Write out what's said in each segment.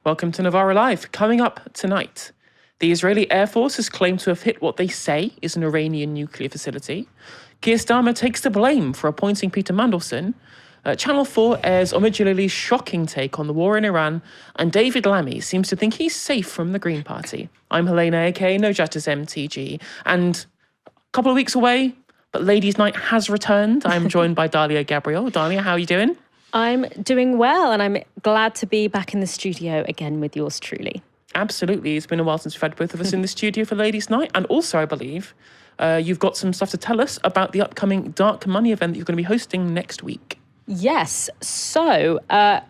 Welcome to NovaraLIVE. Coming up tonight, the Israeli Air Force has claimed to have hit what they say is an Iranian nuclear facility. Keir Starmer takes the blame for appointing Peter Mandelson. Channel 4 airs Omid Djalili's shocking take on the war in Iran, and David Lammy seems to think he's safe from the Green Party. I'm Helena, aka No Justice MTG, and a couple of weeks away, but Ladies' Night has returned. I'm joined by Dalia Gebrial. Dalia, how are you doing? I'm doing well, and I'm glad to be back in the studio again with yours truly. Absolutely. It's been a while since we've had both of us in the studio for Ladies' Night. And also, I believe, you've got some stuff to tell us about the upcoming Dark Money event that you're going to be hosting next week. Yes. So,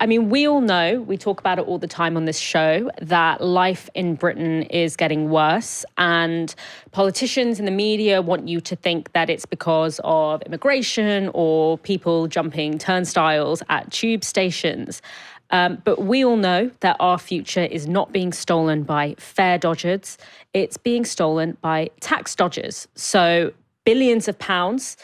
we all know, we talk about it all the time on this show, that life in Britain is getting worse. And politicians and the media want you to think that it's because of immigration or people jumping turnstiles at tube stations. But we all know that our future is not being stolen by fare dodgers. It's being stolen by tax dodgers. So billions of pounds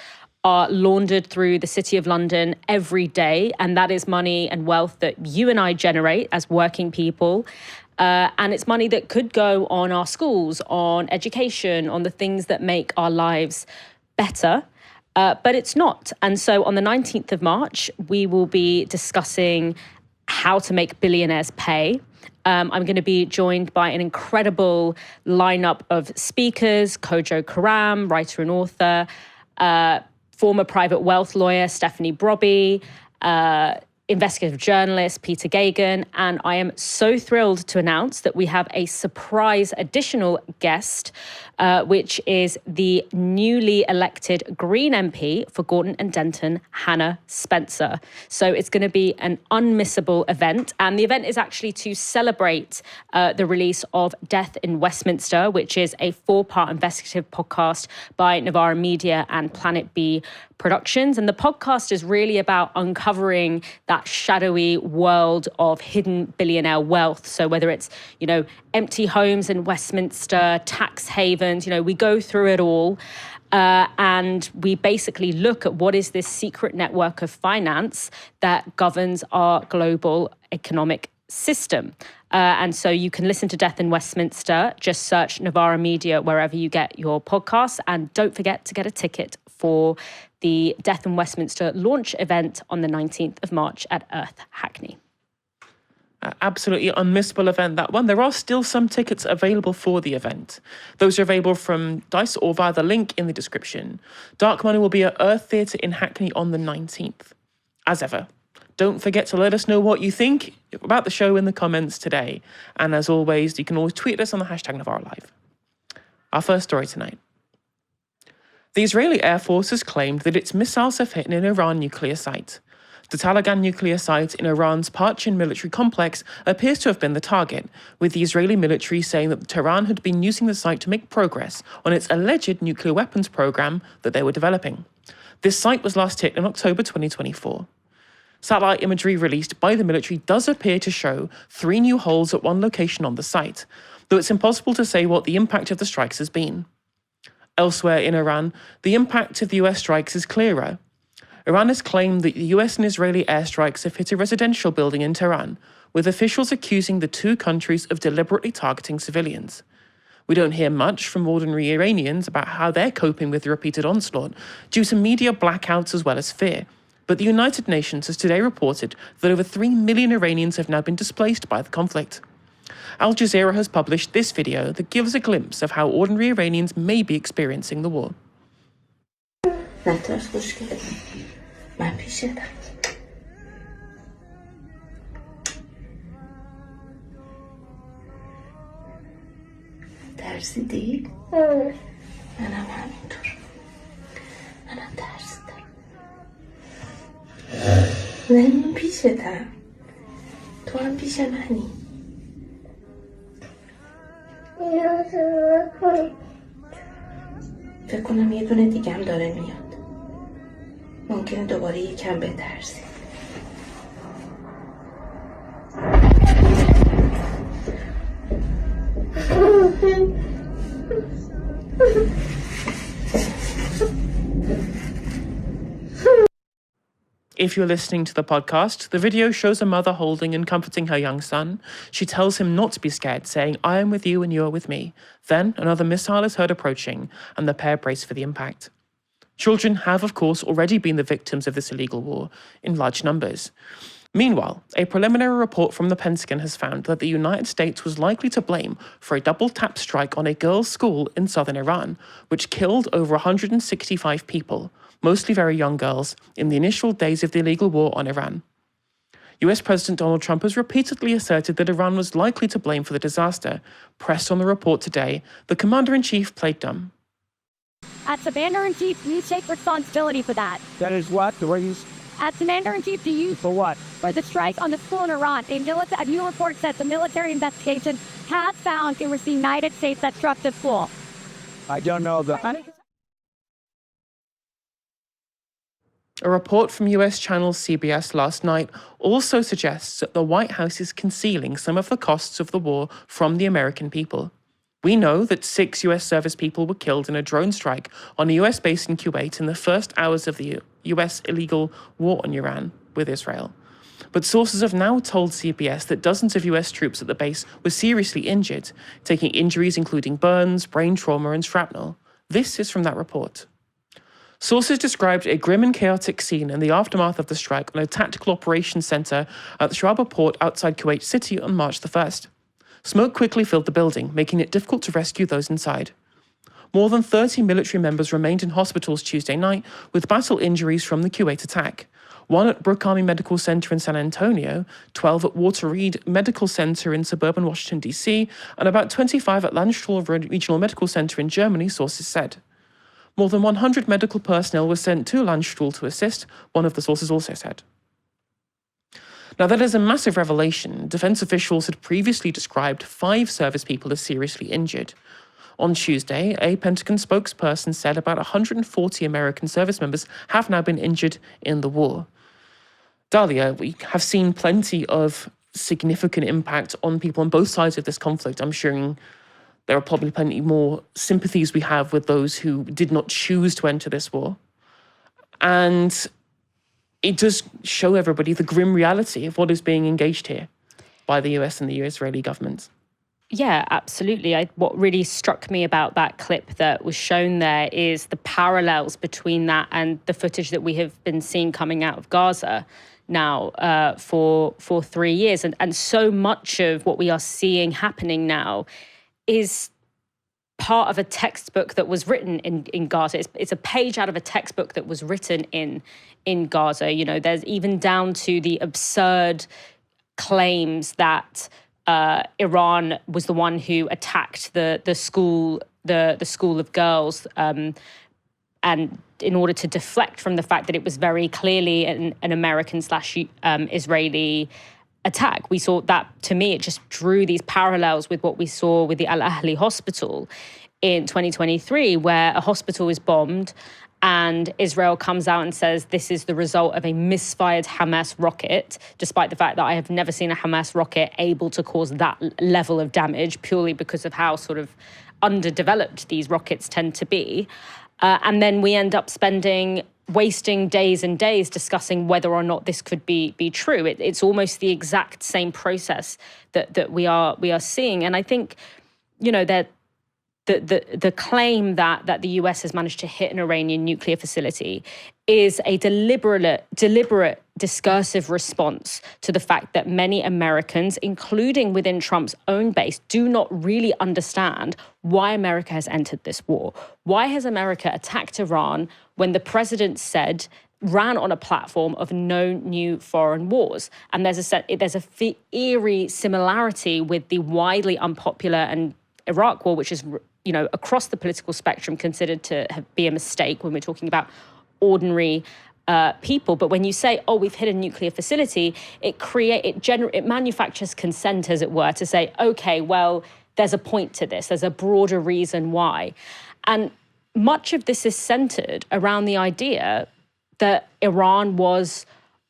are laundered through the City of London every day. And that is money and wealth that you and I generate as working people. And it's money that could go on our schools, on education, on the things that make our lives better. But it's not. And so on the 19th of March, we will be discussing how to make billionaires pay. I'm going to be joined by an incredible lineup of speakers: Kojo Karam, writer and author, former private wealth lawyer Stephanie Brobby, investigative journalist Peter Gagan, and I am so thrilled to announce that we have a surprise additional guest, which is the newly elected Green MP for Gorton and Denton, Hannah Spencer. So it's going to be an unmissable event, and the event is actually to celebrate the release of Death in Westminster, which is a 4-part investigative podcast by Novara Media and Planet B Productions. And the podcast is really about uncovering that shadowy world of hidden billionaire wealth. So whether it's, empty homes in Westminster, tax havens, we go through it all. And we basically look at what is this secret network of finance that governs our global economic system. And so you can listen to Death in Westminster. Just search Novara Media wherever you get your podcasts. And don't forget to get a ticket for the Death in Westminster launch event on the 19th of March at Earth Hackney. Absolutely unmissable event, that one. There are still some tickets available for the event. Those are available from Dice or via the link in the description. Dark Money will be at Earth Theatre in Hackney on the 19th. As ever, don't forget to let us know what you think about the show in the comments today. And as always, you can always tweet us on the hashtag NovaraLIVE. Our first story tonight. The Israeli Air Force has claimed that its missiles have hit an Iran nuclear site. The Talagan nuclear site in Iran's Parchin military complex appears to have been the target, with the Israeli military saying that Tehran had been using the site to make progress on its alleged nuclear weapons program that they were developing. This site was last hit in October 2024. Satellite imagery released by the military does appear to show 3 new holes at one location on the site, though it's impossible to say what the impact of the strikes has been. Elsewhere in Iran, the impact of the US strikes is clearer. Iran has claimed that the US and Israeli airstrikes have hit a residential building in Tehran, with officials accusing the two countries of deliberately targeting civilians. We don't hear much from ordinary Iranians about how they're coping with the repeated onslaught, due to media blackouts as well as fear. But the United Nations has today reported that over 3 million Iranians have now been displaced by the conflict. Al Jazeera has published this video that gives a glimpse of how ordinary Iranians may be experiencing the war. ترسیدی؟ منم همینطور. منم ترسیدم. من پیشتم. تو هم پیش منی. فکر کنم یه دونه دیگه هم داره میاد. ممکنه دوباره یکم بترسی. If you're listening to the podcast, the video shows a mother holding and comforting her young son. She tells him not to be scared, saying, "I am with you and you are with me." Then another missile is heard approaching, and the pair brace for the impact. Children have, of course, already been the victims of this illegal war in large numbers. Meanwhile, a preliminary report from the Pentagon has found that the United States was likely to blame for a double-tap strike on a girls' school in southern Iran, which killed over 165 people, mostly very young girls, in the initial days of the illegal war on Iran. US President Donald Trump has repeatedly asserted that Iran was likely to blame for the disaster. Pressed on the report today, the commander-in-chief played dumb. As Commander-in-Chief, you take responsibility for that. That is what? The way you... As Commander-in-Chief, do you... For what? For the strike on the school in Iran. A new report says the military investigation has found it was the United States that struck the school. I don't know the... A report from US channel CBS last night also suggests that the White House is concealing some of the costs of the war from the American people. We know that 6 US service people were killed in a drone strike on a US base in Kuwait in the first hours of the US illegal war on Iran with Israel. But sources have now told CBS that dozens of US troops at the base were seriously injured, taking injuries including burns, brain trauma, and shrapnel. This is from that report. Sources described a grim and chaotic scene in the aftermath of the strike on a tactical operations center at the Sharaba port outside Kuwait City on March the 1st. Smoke quickly filled the building, making it difficult to rescue those inside. More than 30 military members remained in hospitals Tuesday night with battle injuries from the Kuwait attack. 1 at Brooke Army Medical Center in San Antonio, 12 at Walter Reed Medical Center in suburban Washington, D.C., and about 25 at Landstuhl Regional Medical Center in Germany, sources said. More than 100 medical personnel were sent to Landstuhl to assist, one of the sources also said. Now, that is a massive revelation. Defense officials had previously described 5 service people as seriously injured. On Tuesday, a Pentagon spokesperson said about 140 American service members have now been injured in the war. Dalia, we have seen plenty of significant impact on people on both sides of this conflict. I'm sure there are probably plenty more sympathies we have with those who did not choose to enter this war. And it does show everybody the grim reality of what is being engaged here by the US and the Israeli governments. Yeah, absolutely. What really struck me about that clip that was shown there is the parallels between that and the footage that we have been seeing coming out of Gaza now for 3 years. And so much of what we are seeing happening now is part of a textbook that was written in Gaza. It's a page out of a textbook that was written in Gaza. You know, there's even down to the absurd claims that Iran was the one who attacked the school of girls, and in order to deflect from the fact that it was very clearly an American/Israeli attack. We saw that, to me, it just drew these parallels with what we saw with the Al Ahli hospital in 2023, where a hospital is bombed and Israel comes out and says this is the result of a misfired Hamas rocket, despite the fact that I have never seen a Hamas rocket able to cause that level of damage, purely because of how sort of underdeveloped these rockets tend to be. And then we end up wasting days and days discussing whether or not this could be true. It's almost the exact same process that we are seeing. And I think, you know, that the claim that the US has managed to hit an Iranian nuclear facility is a deliberate discursive response to the fact that many Americans, including within Trump's own base, do not really understand why America has entered this war. Why has America attacked Iran when the president ran on a platform of no new foreign wars? And there's a eerie similarity with the widely unpopular and Iraq war, which is, you know, across the political spectrum considered to be a mistake when we're talking about ordinary people. But when you say, oh, we've hit a nuclear facility, it manufactures consent, as it were, to say, okay, well, there's a point to this. There's a broader reason why. And much of this is centered around the idea that Iran was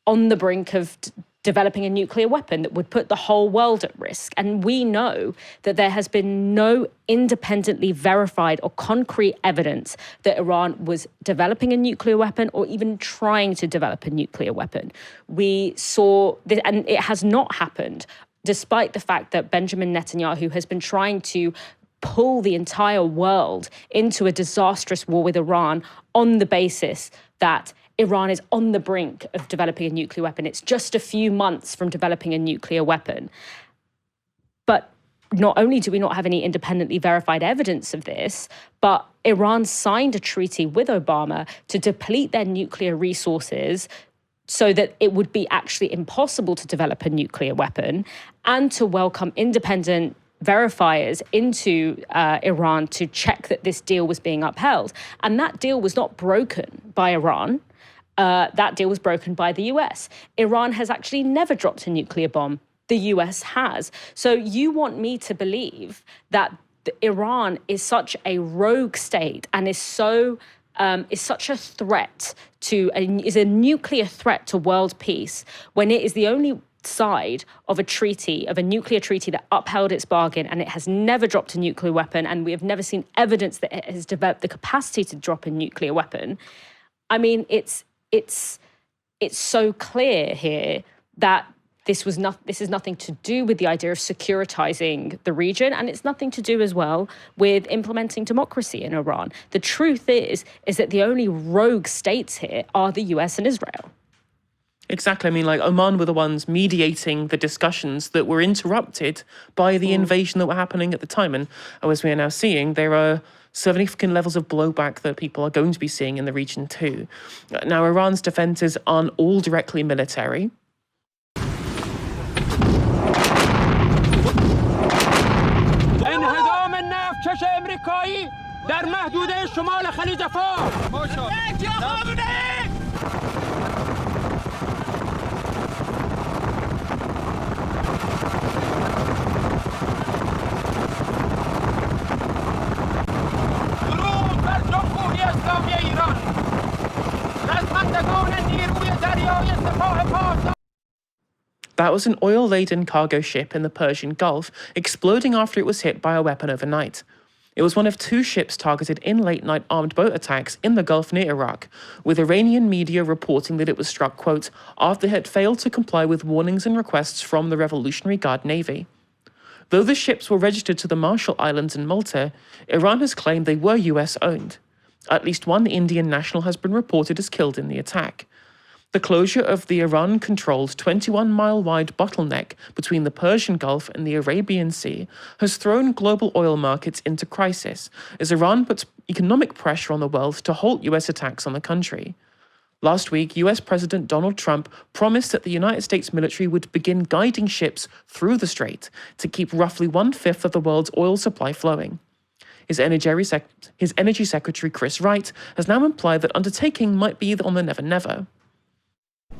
on the brink of developing a nuclear weapon that would put the whole world at risk. And we know that there has been no independently verified or concrete evidence that Iran was developing a nuclear weapon or even trying to develop a nuclear weapon. We saw this, and it has not happened, despite the fact that Benjamin Netanyahu has been trying to pull the entire world into a disastrous war with Iran on the basis that Iran is on the brink of developing a nuclear weapon. It's just a few months from developing a nuclear weapon. But not only do we not have any independently verified evidence of this, but Iran signed a treaty with Obama to deplete their nuclear resources so that it would be actually impossible to develop a nuclear weapon, and to welcome independent verifiers into Iran to check that this deal was being upheld. And that deal was not broken by Iran. That deal was broken by the US. Iran has actually never dropped a nuclear bomb. The US has. So you want me to believe that Iran is such a rogue state and is such a threat is a nuclear threat to world peace, when it is the only side of a nuclear treaty that upheld its bargain, and it has never dropped a nuclear weapon, and we have never seen evidence that it has developed the capacity to drop a nuclear weapon. I mean, it's so clear here that this is nothing to do with the idea of securitizing the region, and it's nothing to do as well with implementing democracy in Iran. The truth is that the only rogue states here are the US and Israel. Exactly. I mean, like, Oman were the ones mediating the discussions that were interrupted by the invasion that were happening at the time. And as we are now seeing, there are significant levels of blowback that people are going to be seeing in the region too. Now, Iran's defences aren't all directly military. That was an oil-laden cargo ship in the Persian Gulf, exploding after it was hit by a weapon overnight. It was one of 2 ships targeted in late-night armed boat attacks in the Gulf near Iraq, with Iranian media reporting that it was struck, quote, after it had failed to comply with warnings and requests from the Revolutionary Guard Navy. Though the ships were registered to the Marshall Islands and Malta, Iran has claimed they were US-owned. At least one Indian national has been reported as killed in the attack. The closure of the Iran-controlled 21-mile-wide bottleneck between the Persian Gulf and the Arabian Sea has thrown global oil markets into crisis as Iran puts economic pressure on the world to halt US attacks on the country. Last week, US President Donald Trump promised that the United States military would begin guiding ships through the strait to keep roughly 1/5 of the world's oil supply flowing. His Energy Secretary Chris Wright has now implied that undertaking might be on the never-never.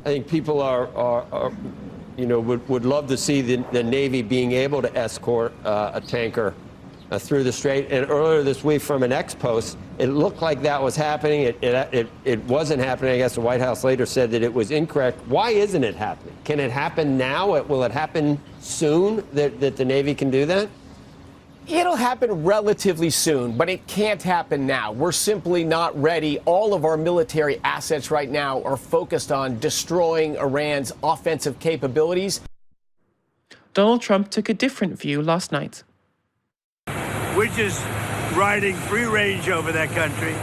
I think people would love to see the Navy being able to escort a tanker through the strait. And earlier this week, from an ex-post, it looked like that was happening. It wasn't happening. I guess the White House later said that it was incorrect. Why isn't it happening? Can it happen now? Will it happen soon that the Navy can do that? It'll happen relatively soon, but it can't happen now. We're simply not ready. All of our military assets right now are focused on destroying Iran's offensive capabilities. Donald Trump took a different view last night. We're just riding free range over that country,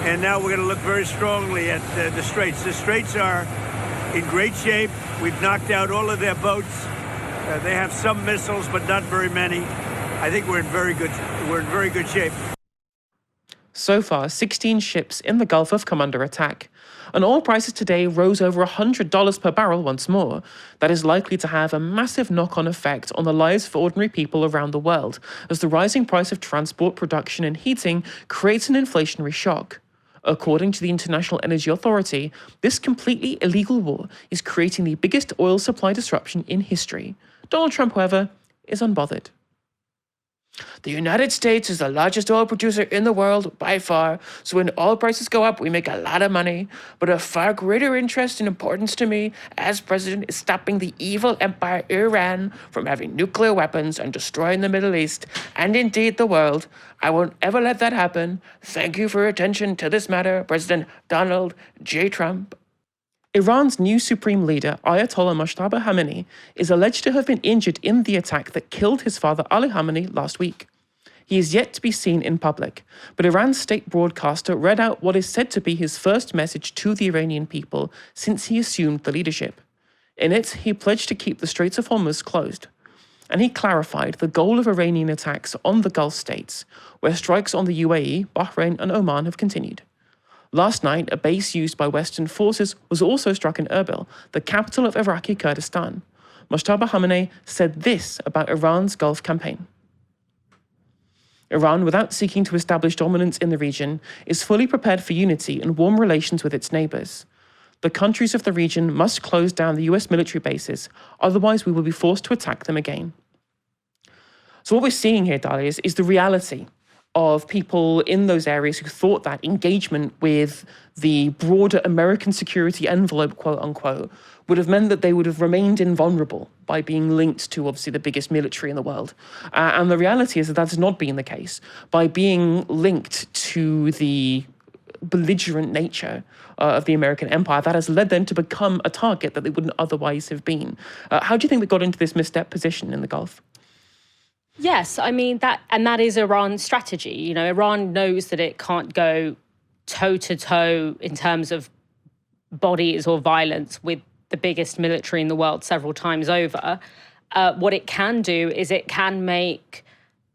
and now we're going to look very strongly at the Straits. The Straits are in great shape. We've knocked out all of their boats. They have some missiles, but not very many. I think we're in very good shape. So far, 16 ships in the Gulf have come under attack, and oil prices today rose over $100 per barrel once more. That is likely to have a massive knock-on effect on the lives of ordinary people around the world, as the rising price of transport, production and heating creates an inflationary shock. According to the International Energy Authority, this completely illegal war is creating the biggest oil supply disruption in history. Donald Trump, however, is unbothered. The United States is the largest oil producer in the world by far, so when oil prices go up, we make a lot of money. But of far greater interest and importance to me as president is stopping the evil empire Iran from having nuclear weapons and destroying the Middle East, and indeed the world. I won't ever let that happen. Thank you for your attention to this matter, President Donald J. Trump. Iran's new supreme leader, Ayatollah Mojtaba Khamenei, is alleged to have been injured in the attack that killed his father, Ali Khamenei, last week. He is yet to be seen in public, but Iran's state broadcaster read out what is said to be his first message to the Iranian people since he assumed the leadership. In it, he pledged to keep the Straits of Hormuz closed. And he clarified the goal of Iranian attacks on the Gulf states, where strikes on the UAE, Bahrain, and Oman have continued. Last night, a base used by Western forces was also struck in Erbil, the capital of Iraqi Kurdistan. Mojtaba Khamenei said this about Iran's Gulf campaign. Iran, without seeking to establish dominance in the region, is fully prepared for unity and warm relations with its neighbours. The countries of the region must close down the US military bases, otherwise we will be forced to attack them again. So what we're seeing here, Dalia, is the reality of people in those areas who thought that engagement with the broader American security envelope, quote unquote, would have meant that they would have remained invulnerable by being linked to obviously the biggest military in the world. And the reality is that that's not been the case. By being linked to the belligerent nature of the American empire, that has led them to become a target that they wouldn't otherwise have been. How do you think they got into this misstep position in the Gulf? Yes, I mean, that is Iran's strategy. You know, Iran knows that it can't go toe-to-toe in terms of bodies or violence with the biggest military in the world several times over. What it can do is it can make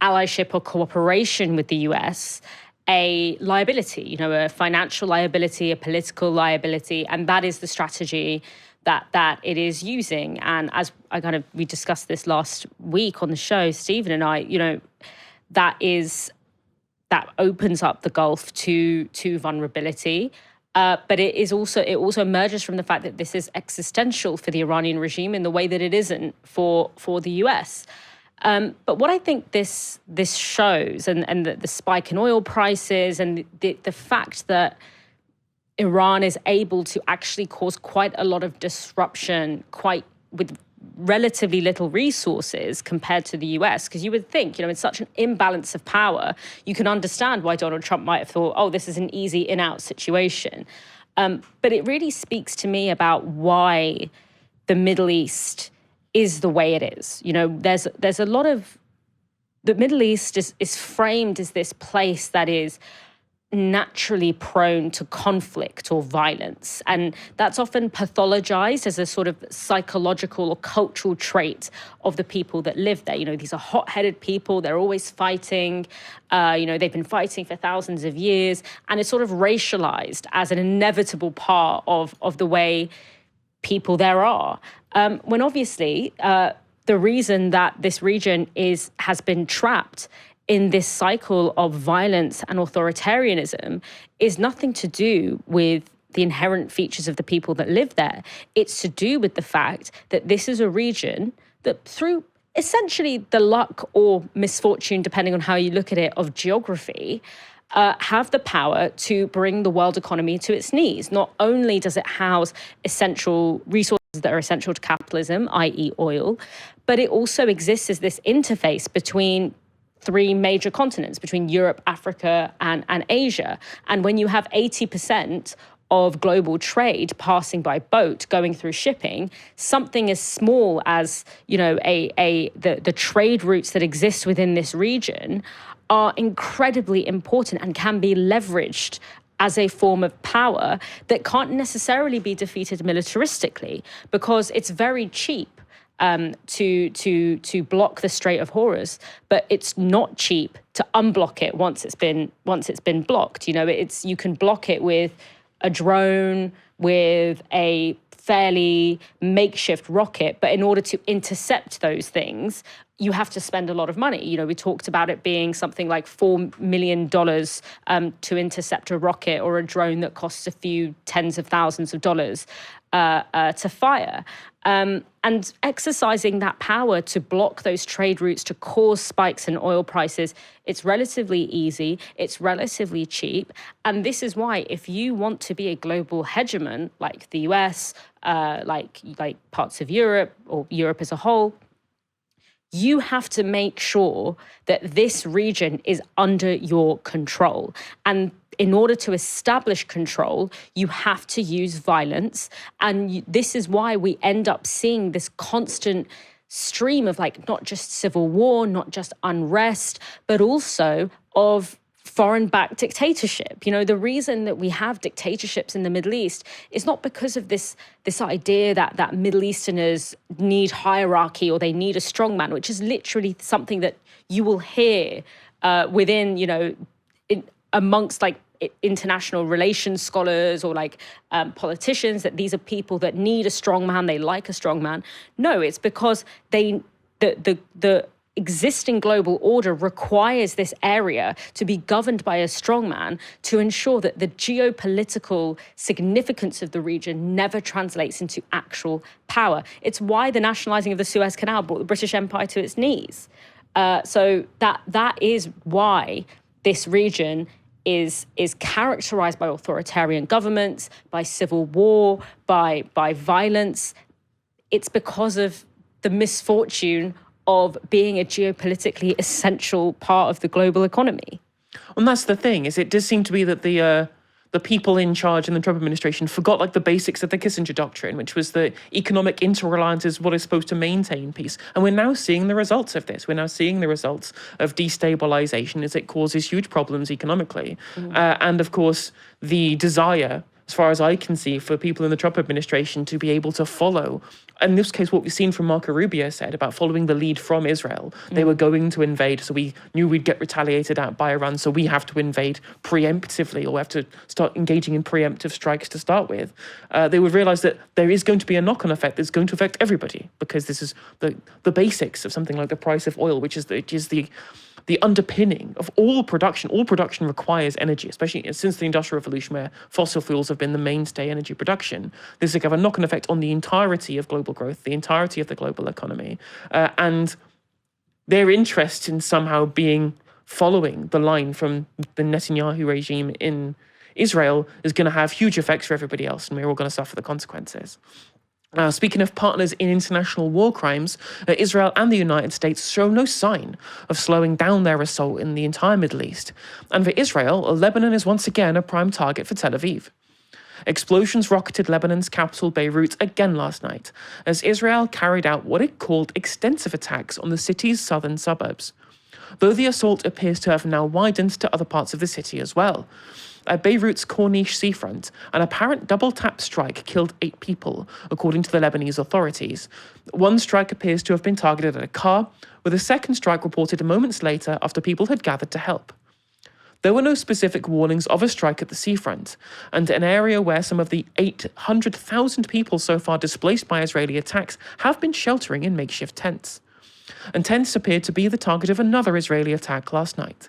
allyship or cooperation with the US a liability, you know, a financial liability, a political liability, and that is the strategy that it is using. And as we discussed this last week on the show, Stephen and I, you know, that opens up the Gulf to vulnerability. But it also emerges from the fact that this is existential for the Iranian regime in the way that it isn't for the US. But what I think this shows, and the spike in oil prices and the fact that Iran is able to actually cause quite a lot of disruption, with relatively little resources compared to the US, because you would think, you know, in such an imbalance of power, you can understand why Donald Trump might have thought, oh, this is an easy in-out situation. But it really speaks to me about why the Middle East is the way it is. You know, there's a lot of, the Middle East is framed as this place that is naturally prone to conflict or violence. And that's often pathologized as a sort of psychological or cultural trait of the people that live there. You know, these are hot-headed people. They're always fighting. You know, they've been fighting for thousands of years. And it's sort of racialized as an inevitable part of the way people there are. When obviously the reason that this region has been trapped in this cycle of violence and authoritarianism is nothing to do with the inherent features of the people that live there. It's to do with the fact that this is a region that, through essentially the luck or misfortune, depending on how you look at it, of geography, have the power to bring the world economy to its knees. Not only does it house essential resources that are essential to capitalism, i.e. oil, but it also exists as this interface between three major continents, between Europe, Africa, and Asia. And when you have 80% of global trade passing by boat, going through shipping, something as small as, you know, the trade routes that exist within this region are incredibly important and can be leveraged as a form of power that can't necessarily be defeated militaristically, because it's very cheap to block the Strait of Hormuz, but it's not cheap to unblock it once it's been blocked. You know, you can block it with a drone, with a fairly makeshift rocket, but in order to intercept those things, you have to spend a lot of money. You know, we talked about it being something like $4 million to intercept a rocket or a drone that costs a few tens of thousands of dollars. to fire. And exercising that power to block those trade routes, to cause spikes in oil prices, it's relatively easy, it's relatively cheap. And this is why, if you want to be a global hegemon, like the US, like parts of Europe, or Europe as a whole, you have to make sure that this region is under your control. And in order to establish control, you have to use violence. And this is why we end up seeing this constant stream of not just civil war, not just unrest, but also of foreign-backed dictatorship. The reason that we have dictatorships in the Middle East is not because of this idea that Middle Easterners need hierarchy or they need a strongman, which is literally something that you will hear within, amongst international relations scholars or politicians, that these are people that need a strongman, they like a strongman. No, it's because the existing global order requires this area to be governed by a strongman to ensure that the geopolitical significance of the region never translates into actual power. It's why the nationalizing of the Suez Canal brought the British Empire to its knees. So that is why this region is characterized by authoritarian governments, by civil war, by violence. It's because of the misfortune of being a geopolitically essential part of the global economy. And that's the thing, is it does seem to be that the people in charge in the Trump administration forgot the basics of the Kissinger doctrine, which was that economic interreliance is what is supposed to maintain peace. And we're now seeing the results of this. We're now seeing the results of destabilization as it causes huge problems economically. And of course, the desire, as far as I can see, for people in the Trump administration to be able to follow, in this case, what we've seen from Marco Rubio said about following the lead from Israel. They were going to invade, so we knew we'd get retaliated at by Iran, so we have to invade preemptively, or we have to start engaging in preemptive strikes to start with. They would realize that there is going to be a knock-on effect that's going to affect everybody, because this is the basics of something like the price of oil, which is the underpinning of all production. All production requires energy, especially since the Industrial Revolution, where fossil fuels have been the mainstay energy production. This is going to have a knock-on effect on the entirety of global growth, the entirety of the global economy. And their interest in somehow following the line from the Netanyahu regime in Israel is going to have huge effects for everybody else, and we're all going to suffer the consequences. Speaking of partners in international war crimes, Israel and the United States show no sign of slowing down their assault in the entire Middle East. And for Israel, Lebanon is once again a prime target for Tel Aviv. Explosions rocketed Lebanon's capital Beirut again last night, as Israel carried out what it called extensive attacks on the city's southern suburbs. Though the assault appears to have now widened to other parts of the city as well. At Beirut's Corniche seafront, an apparent double-tap strike killed 8 people, according to the Lebanese authorities. One strike appears to have been targeted at a car, with a second strike reported moments later after people had gathered to help. There were no specific warnings of a strike at the seafront, and an area where some of the 800,000 people so far displaced by Israeli attacks have been sheltering in makeshift tents. And tents appeared to be the target of another Israeli attack last night.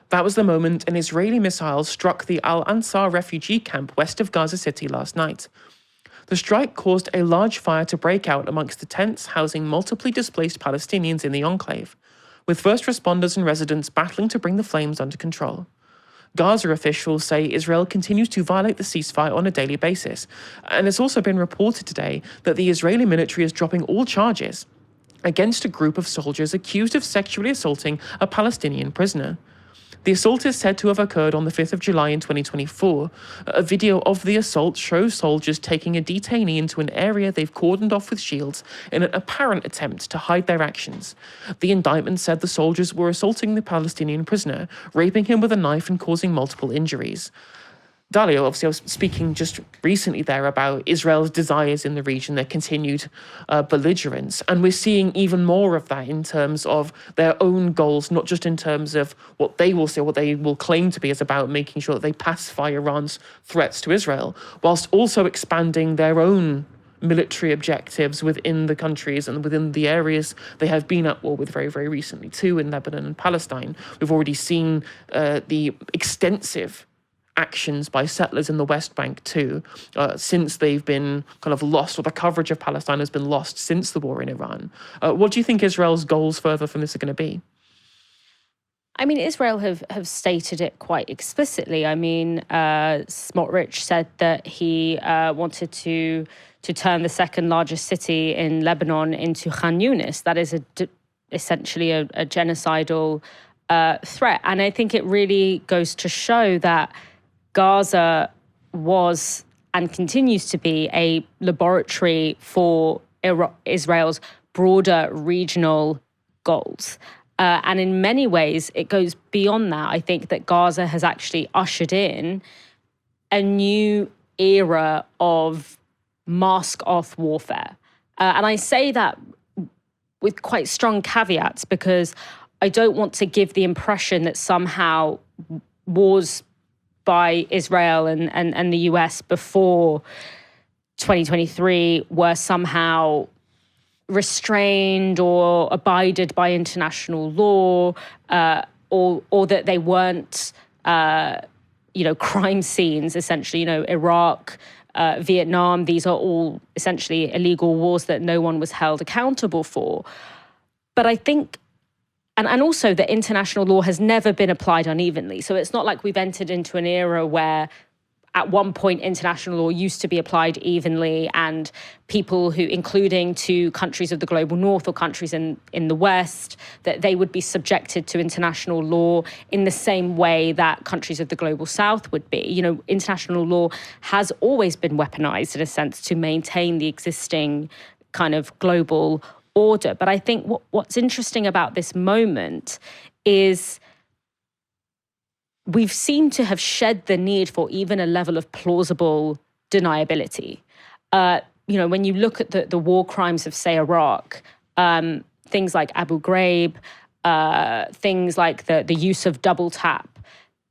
That was the moment an Israeli missile struck the Al-Ansar refugee camp west of Gaza City last night. The strike caused a large fire to break out amongst the tents housing multiply displaced Palestinians in the enclave, with first responders and residents battling to bring the flames under control. Gaza officials say Israel continues to violate the ceasefire on a daily basis, and it's also been reported today that the Israeli military is dropping all charges against a group of soldiers accused of sexually assaulting a Palestinian prisoner. The assault is said to have occurred on the 5th of July in 2024. A video of the assault shows soldiers taking a detainee into an area they've cordoned off with shields in an apparent attempt to hide their actions. The indictment said the soldiers were assaulting the Palestinian prisoner, raping him with a knife and causing multiple injuries. Dalia, obviously, I was speaking just recently there about Israel's desires in the region, their continued belligerence. And we're seeing even more of that in terms of their own goals, not just in terms of what they will say, what they will claim to be as about making sure that they pacify Iran's threats to Israel, whilst also expanding their own military objectives within the countries and within the areas they have been at war with very, very recently, too, in Lebanon and Palestine. We've already seen the extensive actions by settlers in the West Bank too, since they've been kind of lost, or the coverage of Palestine has been lost since the war in Iran. What do you think Israel's goals further from this are going to be? I mean, Israel have stated it quite explicitly. I mean, Smotrich said that he wanted to turn the second largest city in Lebanon into Khan Yunis. That is essentially a genocidal threat. And I think it really goes to show that Gaza was and continues to be a laboratory for Israel's broader regional goals. And in many ways, it goes beyond that. I think that Gaza has actually ushered in a new era of mask-off warfare. And I say that with quite strong caveats, because I don't want to give the impression that somehow wars by Israel and the US before 2023 were somehow restrained or abided by international law, or that they weren't, crime scenes, essentially, Iraq, Vietnam. These are all essentially illegal wars that no one was held accountable for. But I think, and also that international law has never been applied unevenly. So it's not like we've entered into an era where at one point international law used to be applied evenly, and people who, including to countries of the global north or countries in the West, that they would be subjected to international law in the same way that countries of the global south would be. International law has always been weaponized in a sense to maintain the existing kind of global order. But I think what's interesting about this moment is we've seemed to have shed the need for even a level of plausible deniability. When you look at the war crimes of, say, Iraq, things like Abu Ghraib, things like the use of double tap,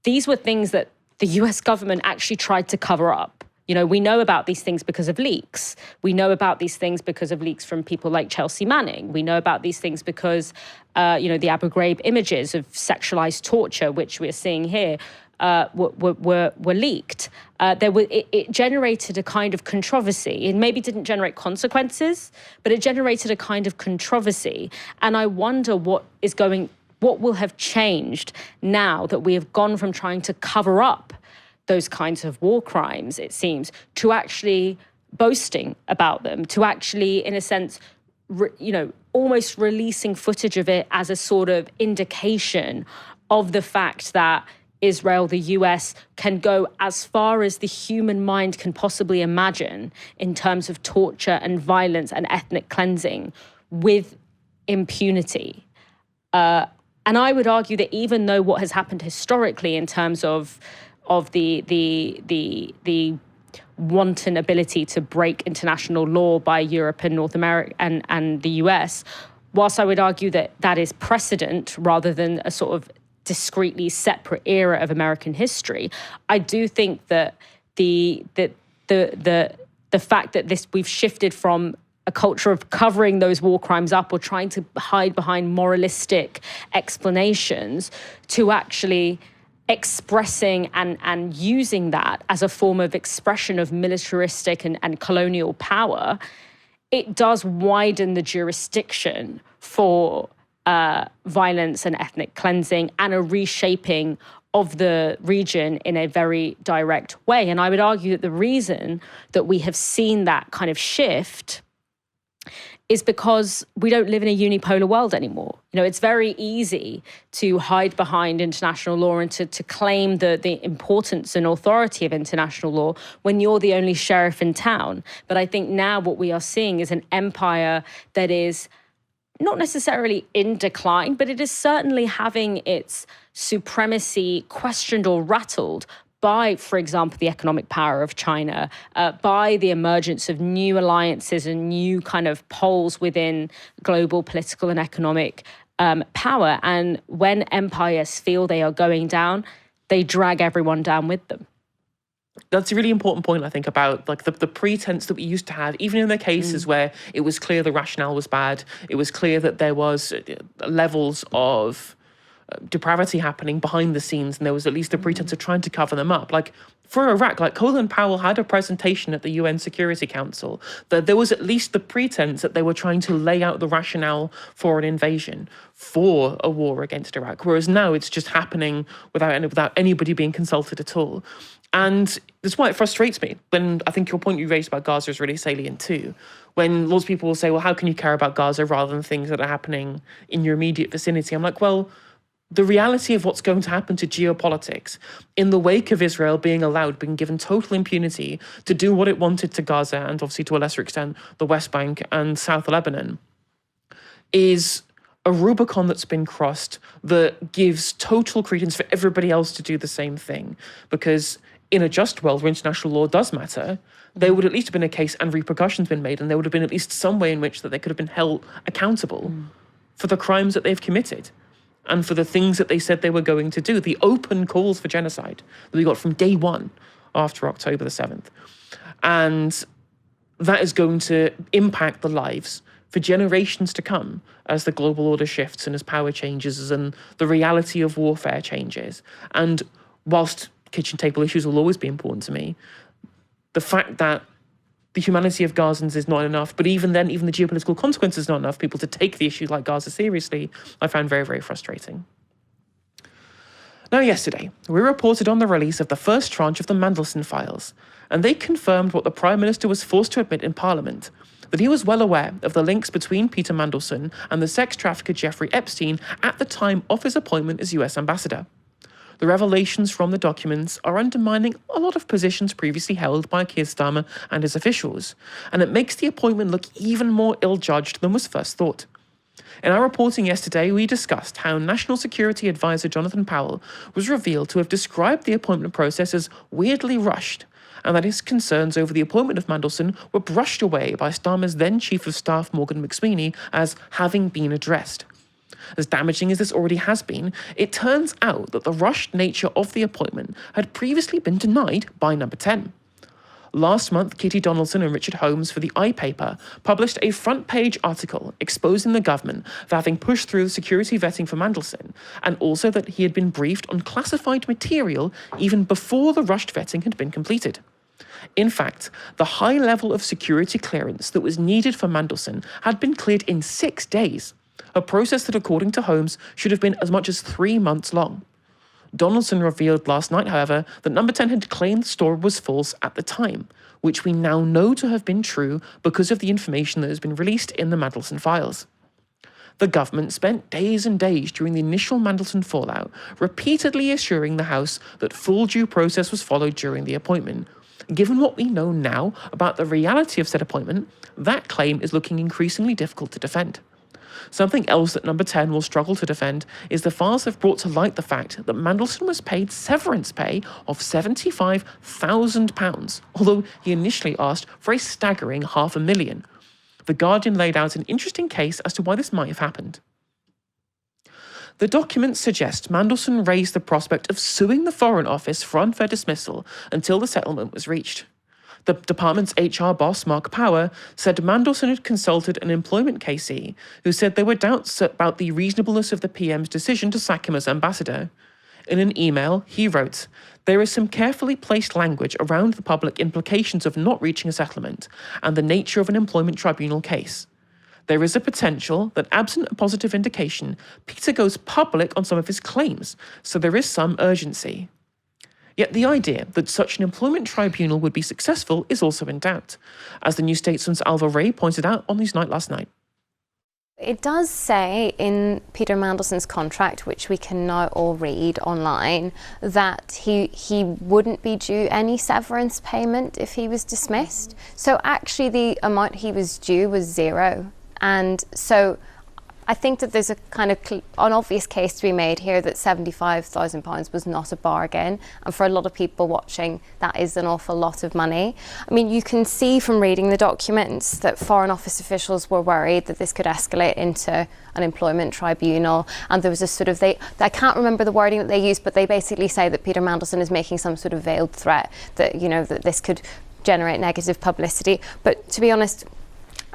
these were things that the US government actually tried to cover up. We know about these things because of leaks. We know about these things because of leaks from people like Chelsea Manning. We know about these things because, the Abu Ghraib images of sexualized torture, which we're seeing here, were leaked. It generated a kind of controversy. It maybe didn't generate consequences, but it generated a kind of controversy. And I wonder what will have changed now that we have gone from trying to cover up those kinds of war crimes, it seems, to actually boasting about them, to actually, in a sense, almost releasing footage of it as a sort of indication of the fact that Israel, the US, can go as far as the human mind can possibly imagine in terms of torture and violence and ethnic cleansing with impunity. And I would argue that even though what has happened historically in terms of the wanton ability to break international law by Europe and North America and the US, whilst I would argue that that is precedent rather than a sort of discretely separate era of American history, I do think that the fact that we've shifted from a culture of covering those war crimes up or trying to hide behind moralistic explanations to actually expressing and using that as a form of expression of militaristic and colonial power, it does widen the jurisdiction for violence and ethnic cleansing and a reshaping of the region in a very direct way. And I would argue that the reason that we have seen that kind of shift is because we don't live in a unipolar world anymore. It's very easy to hide behind international law and to claim the importance and authority of international law when you're the only sheriff in town. But I think now what we are seeing is an empire that is not necessarily in decline, but it is certainly having its supremacy questioned or rattled by, for example, the economic power of China, by the emergence of new alliances and new kind of poles within global political and economic power. And when empires feel they are going down, they drag everyone down with them. That's a really important point, I think, about like the pretense that we used to have, even in the cases where it was clear the rationale was bad, it was clear that there was levels of depravity happening behind the scenes, and there was at least a pretense of trying to cover them up. Like for Iraq, like Colin Powell had a presentation at the UN Security Council that there was at least the pretense that they were trying to lay out the rationale for an invasion, for a war against Iraq, whereas now it's just happening without anybody being consulted at all. And that's why it frustrates me. When I think your point you raised about Gaza is really salient too. When lots of people will say, well, how can you care about Gaza rather than things that are happening in your immediate vicinity? I'm like, well, the reality of what's going to happen to geopolitics in the wake of Israel being given total impunity to do what it wanted to Gaza and obviously to a lesser extent the West Bank and South Lebanon is a Rubicon that's been crossed that gives total credence for everybody else to do the same thing. Because in a just world where international law does matter, there would at least have been a case and repercussions been made, and there would have been at least some way in which that they could have been held accountable for the crimes that they've committed and for the things that they said they were going to do, the open calls for genocide that we got from day one after October the 7th. And that is going to impact the lives for generations to come as the global order shifts and as power changes and the reality of warfare changes. And whilst kitchen table issues will always be important to me, the fact that the humanity of Gazans is not enough, but even then, even the geopolitical consequences is not enough people to take the issue like Gaza seriously, I found very, very frustrating. Now, yesterday, we reported on the release of the first tranche of the Mandelson files, and they confirmed what the Prime Minister was forced to admit in Parliament, that he was well aware of the links between Peter Mandelson and the sex trafficker Jeffrey Epstein at the time of his appointment as US Ambassador. The revelations from the documents are undermining a lot of positions previously held by Keir Starmer and his officials, and it makes the appointment look even more ill-judged than was first thought. In our reporting yesterday, we discussed how National Security Advisor Jonathan Powell was revealed to have described the appointment process as weirdly rushed, and that his concerns over the appointment of Mandelson were brushed away by Starmer's then Chief of Staff Morgan McSweeney as having been addressed. As damaging as this already has been, it turns out that the rushed nature of the appointment had previously been denied by Number 10. Last month, Kitty Donaldson and Richard Holmes for the iPaper published a front-page article exposing the government for having pushed through security vetting for Mandelson, and also that he had been briefed on classified material even before the rushed vetting had been completed. In fact, the high level of security clearance that was needed for Mandelson had been cleared in 6 days, a process that, according to Holmes, should have been as much as 3 months long. Donaldson revealed last night, however, that Number 10 had claimed the story was false at the time, which we now know to have been true because of the information that has been released in the Mandelson files. The government spent days and days during the initial Mandelson fallout repeatedly assuring the House that full due process was followed during the appointment. Given what we know now about the reality of said appointment, that claim is looking increasingly difficult to defend. Something else that Number 10 will struggle to defend is the files have brought to light the fact that Mandelson was paid severance pay of £75,000, although he initially asked for a staggering £500,000. The Guardian laid out an interesting case as to why this might have happened. The documents suggest Mandelson raised the prospect of suing the Foreign Office for unfair dismissal until the settlement was reached. The department's HR boss, Mark Power, said Mandelson had consulted an employment KC who said there were doubts about the reasonableness of the PM's decision to sack him as ambassador. In an email, he wrote, "There is some carefully placed language around the public implications of not reaching a settlement and the nature of an employment tribunal case. There is a potential that, absent a positive indication, Peter goes public on some of his claims, so there is some urgency." Yet the idea that such an employment tribunal would be successful is also in doubt, as the New Statesman's Alva Ray pointed out on Newsnight last night. It does say in Peter Mandelson's contract, which we can now all read online, that he wouldn't be due any severance payment if he was dismissed. So actually the amount he was due was zero. And so I think that there's a kind of an obvious case to be made here that £75,000 was not a bargain. And for a lot of people watching, that is an awful lot of money. I mean, you can see from reading the documents that Foreign Office officials were worried that this could escalate into an employment tribunal. And there was a sort of, I can't remember the wording that they used, but they basically say that Peter Mandelson is making some sort of veiled threat that, you know, that this could generate negative publicity. But to be honest,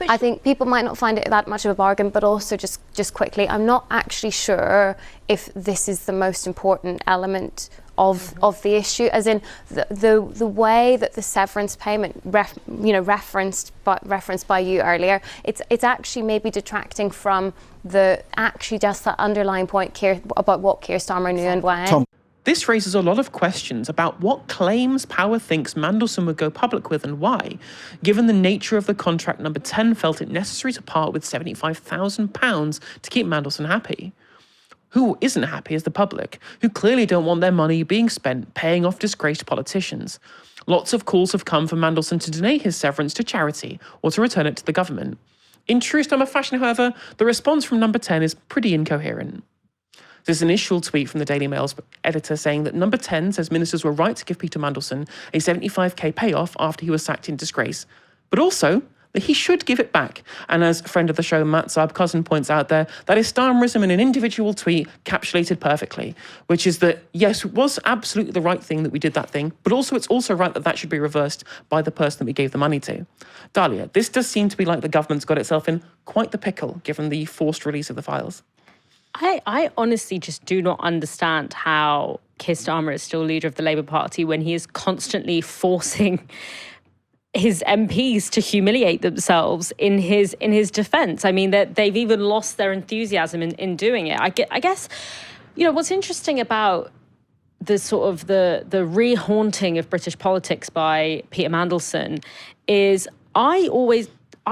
I think people might not find it that much of a bargain, but also just quickly, I'm not actually sure if this is the most important element of the issue, as in the way that the severance payment, referenced by you earlier, it's actually maybe detracting from just that underlying point about what Keir Starmer knew and when. This raises a lot of questions about what claims Power thinks Mandelson would go public with and why, given the nature of the contract. Number 10 felt it necessary to part with £75,000 to keep Mandelson happy. Who isn't happy is the public, who clearly don't want their money being spent paying off disgraced politicians. Lots of calls have come for Mandelson to donate his severance to charity or to return it to the government. In true Starmer fashion, however, the response from Number 10 is pretty incoherent. There's an initial tweet from the Daily Mail's editor saying that Number 10 says ministers were right to give Peter Mandelson a £75,000 payoff after he was sacked in disgrace, but also that he should give it back. And as a friend of the show, Matt Zaib-Cousin, points out there, that is Starmerism in an individual tweet capsulated perfectly, which is that, yes, it was absolutely the right thing that we did that thing, but also it's also right that that should be reversed by the person that we gave the money to. Dalia, this does seem to be like the government's got itself in quite the pickle, given the forced release of the files. I honestly just do not understand how Keir Starmer is still leader of the Labour Party when he is constantly forcing his MPs to humiliate themselves in his defence. I mean, they've even lost their enthusiasm in doing it. I guess, you know, what's interesting about the sort of the rehaunting of British politics by Peter Mandelson is I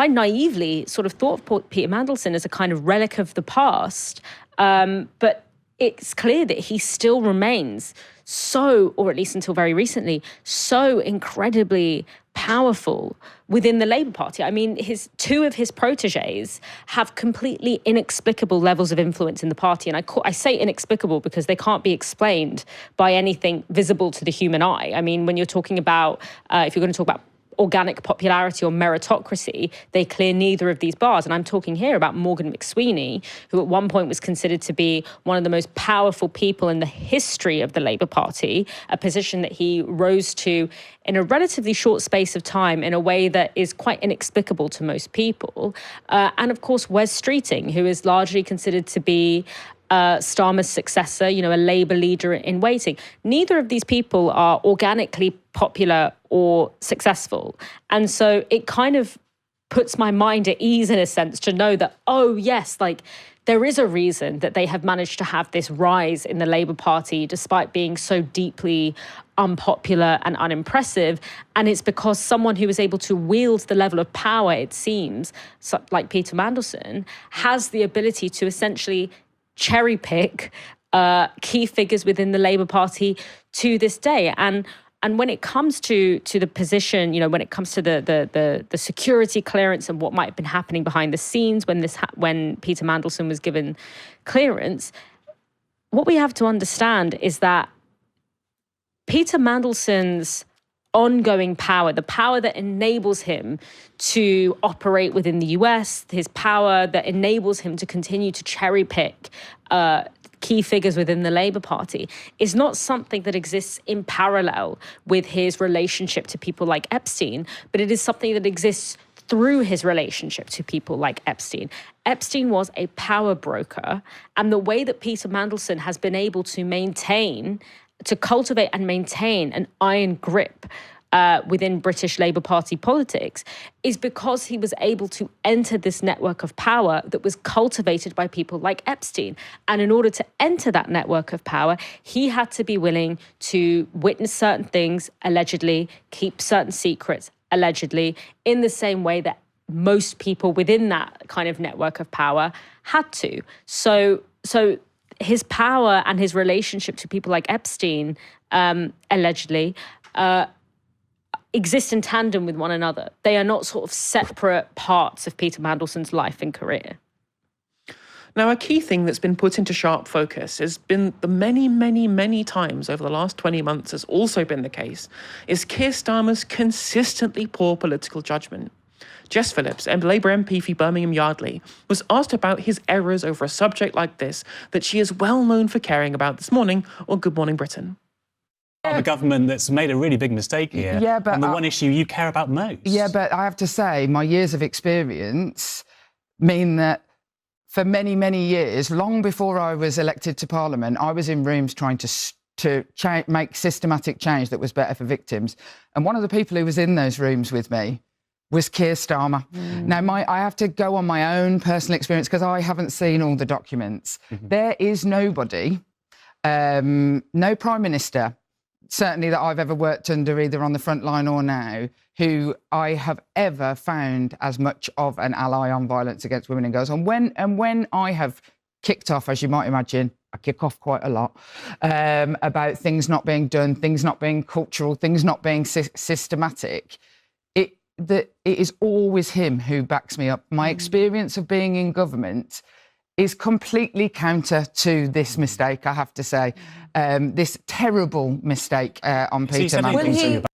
naively sort of thought of Peter Mandelson as a kind of relic of the past. But it's clear that he still remains so, or at least until very recently, so incredibly powerful within the Labour Party. I mean, two of his protégés have completely inexplicable levels of influence in the party. And I say inexplicable because they can't be explained by anything visible to the human eye. I mean, when you're talking about, if you're going to talk about organic popularity or meritocracy, they clear neither of these bars. And I'm talking here about Morgan McSweeney, who at one point was considered to be one of the most powerful people in the history of the Labour Party, a position that he rose to in a relatively short space of time in a way that is quite inexplicable to most people. And of course, Wes Streeting, who is largely considered to be Starmer's successor, you know, a Labour leader in waiting. Neither of these people are organically popular or successful. And so it kind of puts my mind at ease in a sense to know that, oh, yes, like there is a reason that they have managed to have this rise in the Labour Party despite being so deeply unpopular and unimpressive. And it's because someone who is able to wield the level of power, it seems, like Peter Mandelson, has the ability to essentially cherry pick key figures within the Labour Party to this day. And when it comes to the position, you know, when it comes to the security clearance and what might have been happening behind the scenes when Peter Mandelson was given clearance, what we have to understand is that Peter Mandelson's ongoing power, the power that enables him to operate within the US, his power that enables him to continue to cherry pick key figures within the Labour Party, is not something that exists in parallel with his relationship to people like Epstein, but it is something that exists through his relationship to people like Epstein. Epstein was a power broker, and the way that Peter Mandelson has been able to cultivate and maintain an iron grip within British Labour Party politics is because he was able to enter this network of power that was cultivated by people like Epstein. And in order to enter that network of power, he had to be willing to witness certain things, allegedly, keep certain secrets, allegedly, in the same way that most people within that kind of network of power had to. So his power and his relationship to people like Epstein, allegedly, exist in tandem with one another. They are not sort of separate parts of Peter Mandelson's life and career. Now, a key thing that's been put into sharp focus has been the many, many, many times over the last 20 months has also been the case, is Keir Starmer's consistently poor political judgment. Jess Phillips, a Labour MP for Birmingham Yardley, was asked about his errors over a subject like this that she is well known for caring about this morning on Good Morning Britain. A government that's made a really big mistake here on the one issue you care about most. Yeah, but I have to say, my years of experience mean that for many, many years, long before I was elected to Parliament, I was in rooms trying to make systematic change that was better for victims. And one of the people who was in those rooms with me was Keir Starmer. Now, I have to go on my own personal experience because I haven't seen all the documents. There is nobody, no Prime Minister, certainly that I've ever worked under, either on the front line or now, who I have ever found as much of an ally on violence against women and girls. And when I have kicked off, as you might imagine, I kick off quite a lot, about things not being done, things not being cultural, things not being systematic, it is always him who backs me up. My experience of being in government is completely counter to this mistake, I have to say. This terrible mistake on Peter Mandelson.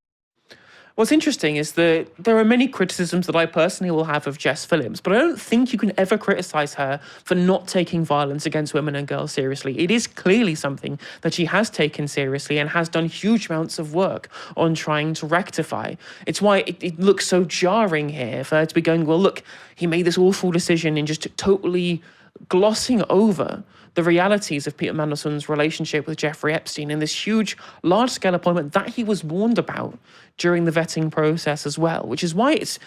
What's interesting is that there are many criticisms that I personally will have of Jess Phillips, but I don't think you can ever criticise her for not taking violence against women and girls seriously. It is clearly something that she has taken seriously and has done huge amounts of work on trying to rectify. It's why it looks so jarring here for her to be going, well, look, he made this awful decision and just totally glossing over the realities of Peter Mandelson's relationship with Jeffrey Epstein and this huge, large-scale appointment that he was warned about during the vetting process as well, which is why it's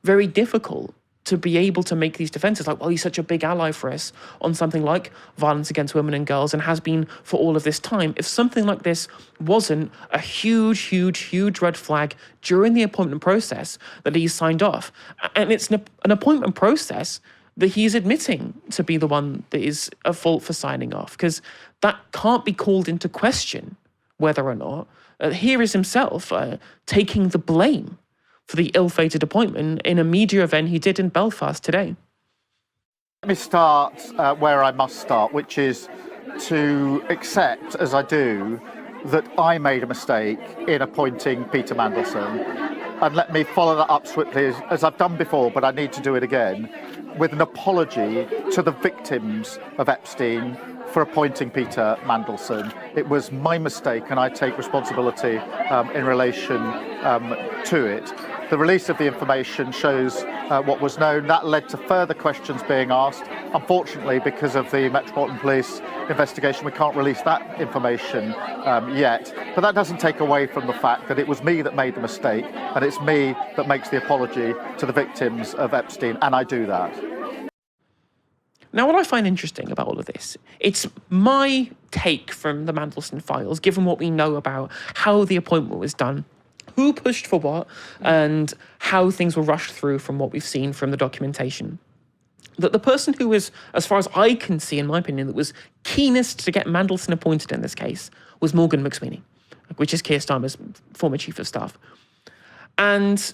very difficult to be able to make these defences like, well, he's such a big ally for us on something like violence against women and girls and has been for all of this time. If something like this wasn't a huge, huge, huge red flag during the appointment process that he signed off, and it's an appointment process that he's admitting to be the one that is at fault for signing off, because that can't be called into question whether or not here is himself taking the blame for the ill-fated appointment in a media event he did in Belfast today. Let me start where I must start, which is to accept, as I do, that I made a mistake in appointing Peter Mandelson. And let me follow that up swiftly, as I've done before, but I need to do it again, with an apology to the victims of Epstein for appointing Peter Mandelson. It was my mistake, and I take responsibility in relation to it. The release of the information shows what was known. That led to further questions being asked. Unfortunately, because of the Metropolitan Police investigation, we can't release that information yet. But that doesn't take away from the fact that it was me that made the mistake, and it's me that makes the apology to the victims of Epstein, and I do that. Now, what I find interesting about all of this, it's my take from the Mandelson files, given what we know about how the appointment was done, who pushed for what, and how things were rushed through from what we've seen from the documentation. That the person who was, as far as I can see, in my opinion, that was keenest to get Mandelson appointed in this case was Morgan McSweeney, which is Keir Starmer's former chief of staff. And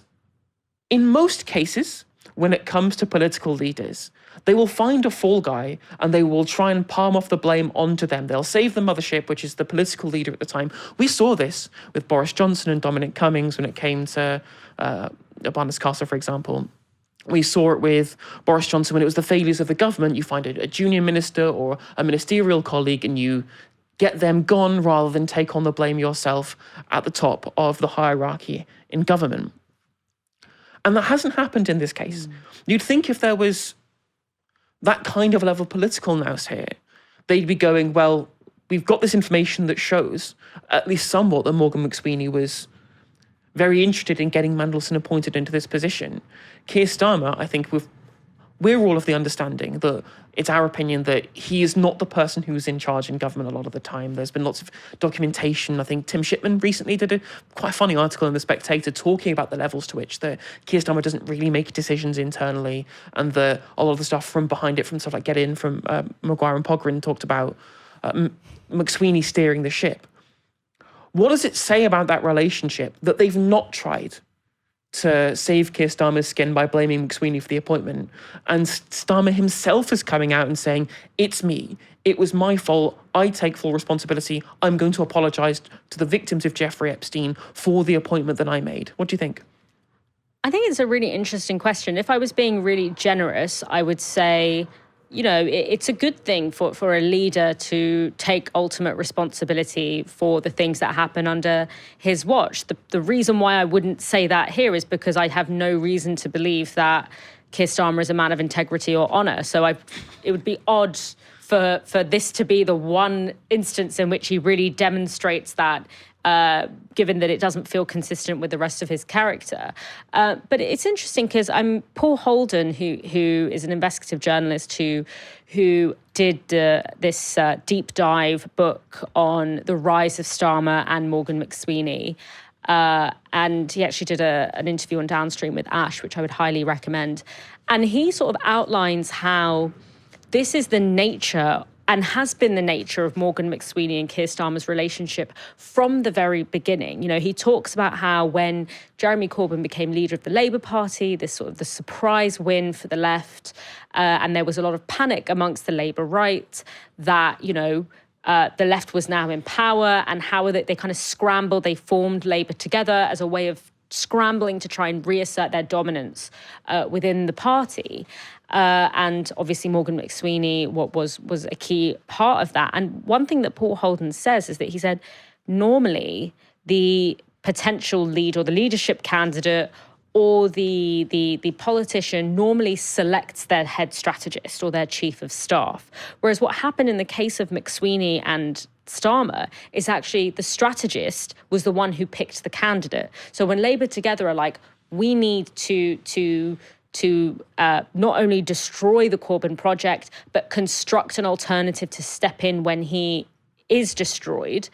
in most cases, when it comes to political leaders, they will find a fall guy and they will try and palm off the blame onto them. They'll save the mothership, which is the political leader at the time. We saw this with Boris Johnson and Dominic Cummings when it came to Barnard's Castle, for example. We saw it with Boris Johnson when it was the failures of the government. You find a junior minister or a ministerial colleague and you get them gone rather than take on the blame yourself at the top of the hierarchy in government. And that hasn't happened in this case. You'd think if there was that kind of level of political nous here, they'd be going, well, we've got this information that shows, at least somewhat, that Morgan McSweeney was very interested in getting Mandelson appointed into this position. Keir Starmer, I think we're all of the understanding that it's our opinion that he is not the person who's in charge in government a lot of the time. There's been lots of documentation. I think Tim Shipman recently did a quite funny article in The Spectator talking about the levels to which the Keir Starmer doesn't really make decisions internally, and a lot of the stuff from behind it, from stuff like Get In, from Maguire and Pogren, talked about McSweeney steering the ship. What does it say about that relationship that they've not tried to save Keir Starmer's skin by blaming McSweeney for the appointment. And Starmer himself is coming out and saying, it's me. It was my fault. I take full responsibility. I'm going to apologise to the victims of Jeffrey Epstein for the appointment that I made. What do you think? I think it's a really interesting question. If I was being really generous, I would say, you know, it's a good thing for a leader to take ultimate responsibility for the things that happen under his watch. The reason why I wouldn't say that here is because I have no reason to believe that Keir Starmer is a man of integrity or honour. So it would be odd for this to be the one instance in which he really demonstrates that, given that it doesn't feel consistent with the rest of his character. But it's interesting because Paul Holden, who is an investigative journalist who did this deep dive book on the rise of Starmer and Morgan McSweeney. And he actually did an interview on Downstream with Ash, which I would highly recommend. And he sort of outlines how this is the nature and has been the nature of Morgan McSweeney and Keir Starmer's relationship from the very beginning. You know, he talks about how when Jeremy Corbyn became leader of the Labour Party, this sort of the surprise win for the left, and there was a lot of panic amongst the Labour right that, you know, the left was now in power, and how they kind of scrambled. They formed Labour together as a way of scrambling to try and reassert their dominance within the party. And obviously Morgan McSweeney was a key part of that. And one thing that Paul Holden says is that he said normally the potential lead or the leadership candidate or the politician normally selects their head strategist or their chief of staff. Whereas what happened in the case of McSweeney and Starmer is actually the strategist was the one who picked the candidate. So when Labour together are like, we need to not only destroy the Corbyn project, but construct an alternative to step in when he is destroyed,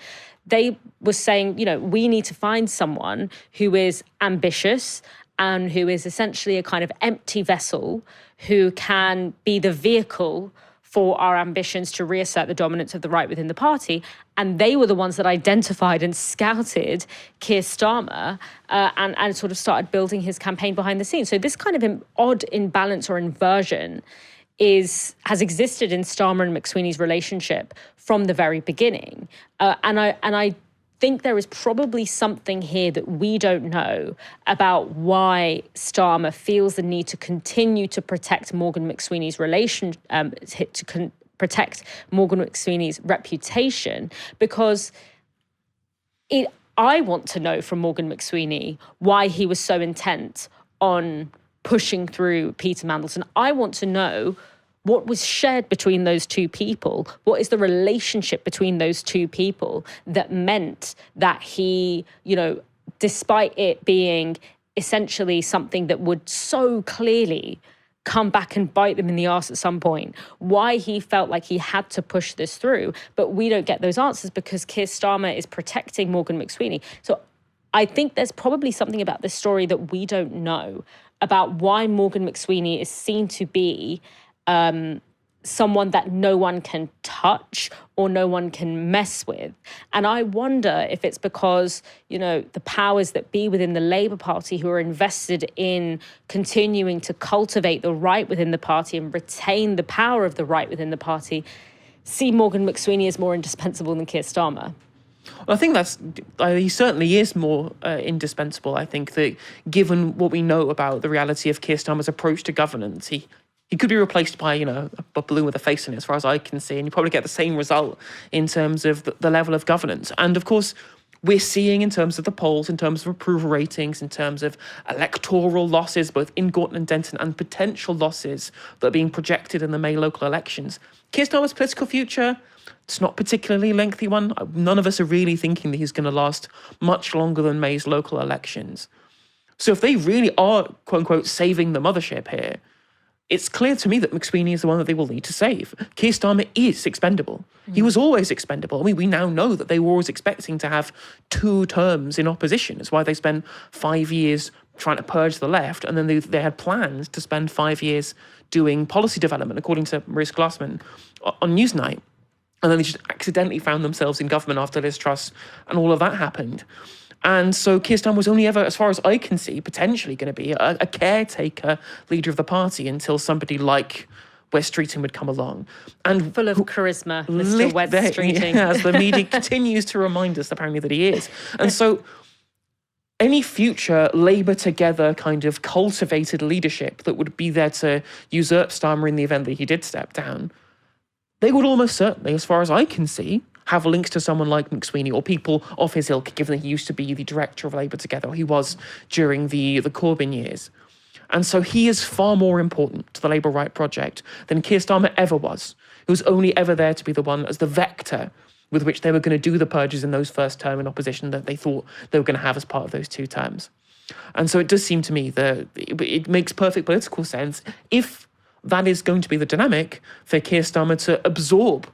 they were saying, you know, we need to find someone who is ambitious and who is essentially a kind of empty vessel who can be the vehicle for our ambitions to reassert the dominance of the right within the party. And they were the ones that identified and scouted Keir Starmer and sort of started building his campaign behind the scenes. So this kind of odd imbalance or inversion has existed in Starmer and McSweeney's relationship from the very beginning. And I think there is probably something here that we don't know about why Starmer feels the need to continue to protect Morgan McSweeney's protect Morgan McSweeney's reputation, because I want to know from Morgan McSweeney why he was so intent on pushing through Peter Mandelson. I want to know what was shared between those two people. What is the relationship between those two people that meant that he, you know, despite it being essentially something that would so clearly come back and bite them in the arse at some point, why he felt like he had to push this through. But we don't get those answers because Keir Starmer is protecting Morgan McSweeney. So I think there's probably something about this story that we don't know about why Morgan McSweeney is seen to be someone that no one can touch or no one can mess with. And I wonder if it's because, you know, the powers that be within the Labour Party who are invested in continuing to cultivate the right within the party and retain the power of the right within the party see Morgan McSweeney as more indispensable than Keir Starmer. Well, I think he certainly is more indispensable. I think that given what we know about the reality of Keir Starmer's approach to governance, he could be replaced by, you know, a balloon with a face in it, as far as I can see, and you probably get the same result in terms of the level of governance. And of course, we're seeing in terms of the polls, in terms of approval ratings, in terms of electoral losses, both in Gorton and Denton, and potential losses that are being projected in the May local elections. Keir Starmer's political future, it's not particularly a lengthy one. None of us are really thinking that he's going to last much longer than May's local elections. So if they really are, quote unquote, saving the mothership here, it's clear to me that McSweeney is the one that they will need to save. Keir Starmer is expendable. He was always expendable. I mean, we now know that they were always expecting to have 2 terms in opposition. That's why they spent 5 years trying to purge the left, and then they had plans to spend 5 years doing policy development, according to Maurice Glassman on Newsnight. And then they just accidentally found themselves in government after Liz Truss, and all of that happened. And so Keir Starmer was only ever, as far as I can see, potentially going to be a caretaker leader of the party until somebody like Wes Streeting would come along. And full of charisma, Mr. Wes Streeting. As the media continues to remind us, apparently, that he is. And so any future Labour Together kind of cultivated leadership that would be there to usurp Starmer in the event that he did step down, they would almost certainly, as far as I can see, have links to someone like McSweeney or people of his ilk, given that he used to be the director of Labour Together, or he was during the Corbyn years. And so he is far more important to the Labour Right project than Keir Starmer ever was. He was only ever there to be the one as the vector with which they were going to do the purges in those first term in opposition that they thought they were going to have as part of those 2 terms. And so it does seem to me that it makes perfect political sense if that is going to be the dynamic for Keir Starmer to absorb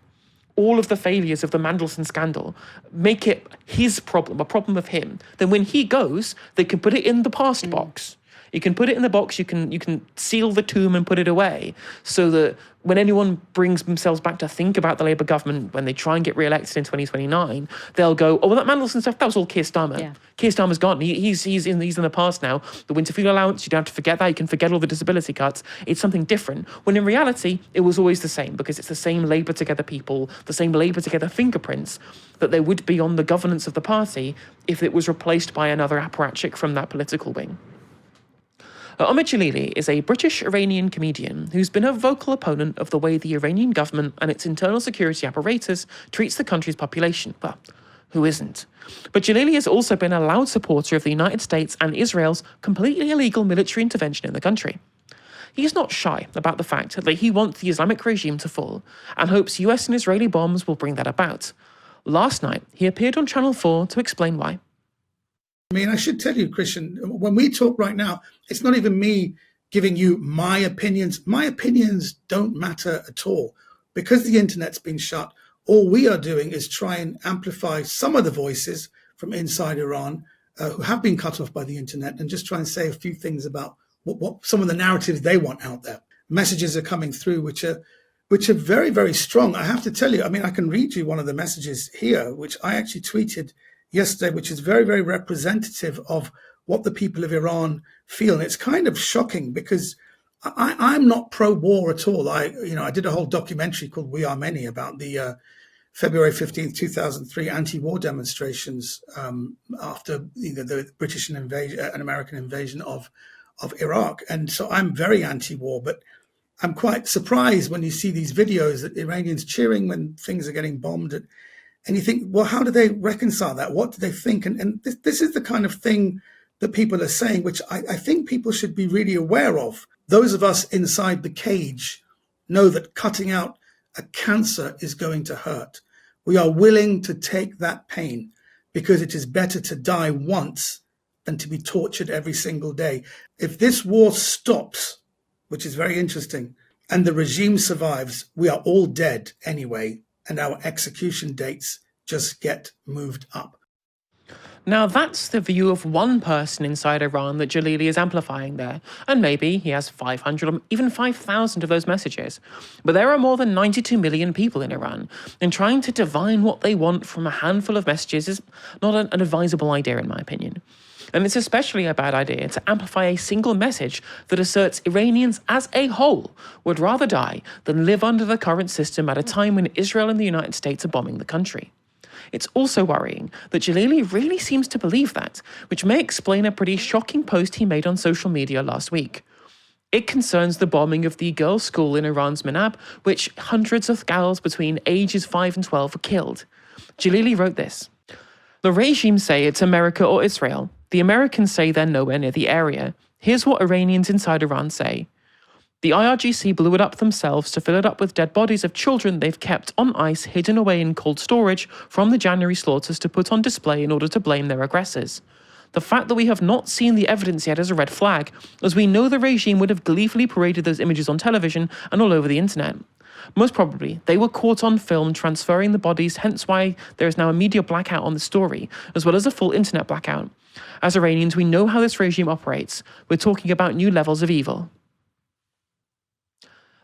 all of the failures of the Mandelson scandal, make it his problem, a problem of him. Then when he goes, they can put it in the past box. You can put it in the box, you can seal the tomb and put it away, so that when anyone brings themselves back to think about the Labour government when they try and get re-elected in 2029, they'll go, oh, well, that Mandelson stuff, that was all Keir Starmer. Yeah. Keir Starmer's gone. He's in the past now. The winter fuel allowance, you don't have to forget that. You can forget all the disability cuts. It's something different. When in reality, it was always the same, because it's the same Labour Together people, the same Labour Together fingerprints that there would be on the governance of the party if it was replaced by another apparatchik from that political wing. Omid Djalili is a British-Iranian comedian who's been a vocal opponent of the way the Iranian government and its internal security apparatus treats the country's population. Well, who isn't? But Djalili has also been a loud supporter of the United States and Israel's completely illegal military intervention in the country. He's not shy about the fact that he wants the Islamic regime to fall and hopes US and Israeli bombs will bring that about. Last night, he appeared on Channel 4 to explain why. I mean, I should tell you, Christian, when we talk right now, it's not even me giving you my opinions. My opinions don't matter at all. Because the internet's been shut, all we are doing is try and amplify some of the voices from inside Iran who have been cut off by the internet, and just try and say a few things about what some of the narratives they want out there. Messages are coming through which are very, very strong. I have to tell you, I mean, I can read you one of the messages here, which I actually tweeted yesterday, which is very, very representative of what the people of Iran feel. And it's kind of shocking, because I'm not pro-war at all. I did a whole documentary called We Are Many about the February 15th, 2003 anti-war demonstrations after the British and American invasion of Iraq. And so I'm very anti-war, but I'm quite surprised when you see these videos that Iranians cheering when things are getting bombed. And you think, well, how do they reconcile that? What do they think? And this is the kind of thing that people are saying, which I think people should be really aware of. Those of us inside the cage know that cutting out a cancer is going to hurt. We are willing to take that pain because it is better to die once than to be tortured every single day. If this war stops, which is very interesting, and the regime survives, we are all dead anyway, and our execution dates just get moved up. Now, that's the view of one person inside Iran that Djalili is amplifying there. And maybe he has 500 or even 5,000 of those messages. But there are more than 92 million people in Iran, and trying to divine what they want from a handful of messages is not an advisable idea, in my opinion. And it's especially a bad idea to amplify a single message that asserts Iranians as a whole would rather die than live under the current system at a time when Israel and the United States are bombing the country. It's also worrying that Djalili really seems to believe that, which may explain a pretty shocking post he made on social media last week. It concerns the bombing of the girls' school in Iran's Minab, which hundreds of girls between ages 5 and 12 were killed. Djalili wrote this: "The regime say it's America or Israel. The Americans say they're nowhere near the area. Here's what Iranians inside Iran say. The IRGC blew it up themselves to fill it up with dead bodies of children they've kept on ice hidden away in cold storage from the January slaughters to put on display in order to blame their aggressors. The fact that we have not seen the evidence yet is a red flag, as we know the regime would have gleefully paraded those images on television and all over the internet. Most probably, they were caught on film transferring the bodies, hence why there is now a media blackout on the story, as well as a full internet blackout. As Iranians, we know how this regime operates. We're talking about new levels of evil."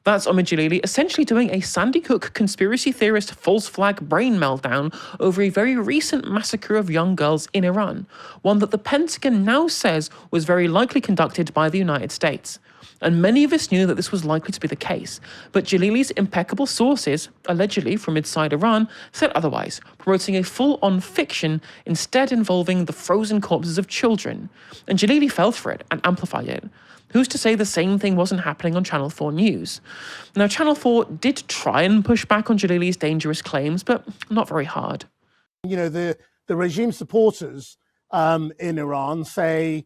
That's Omid Djalili essentially doing a Sandy Hook conspiracy theorist false flag brain meltdown over a very recent massacre of young girls in Iran, one that the Pentagon now says was very likely conducted by the United States. And many of us knew that this was likely to be the case, but Jalili's impeccable sources, allegedly from inside Iran, said otherwise, promoting a full-on fiction instead involving the frozen corpses of children. And Djalili fell for it and amplified it. Who's to say the same thing wasn't happening on Channel 4 News? Now, Channel 4 did try and push back on Jalili's dangerous claims, but not very hard. You know, the regime supporters in Iran say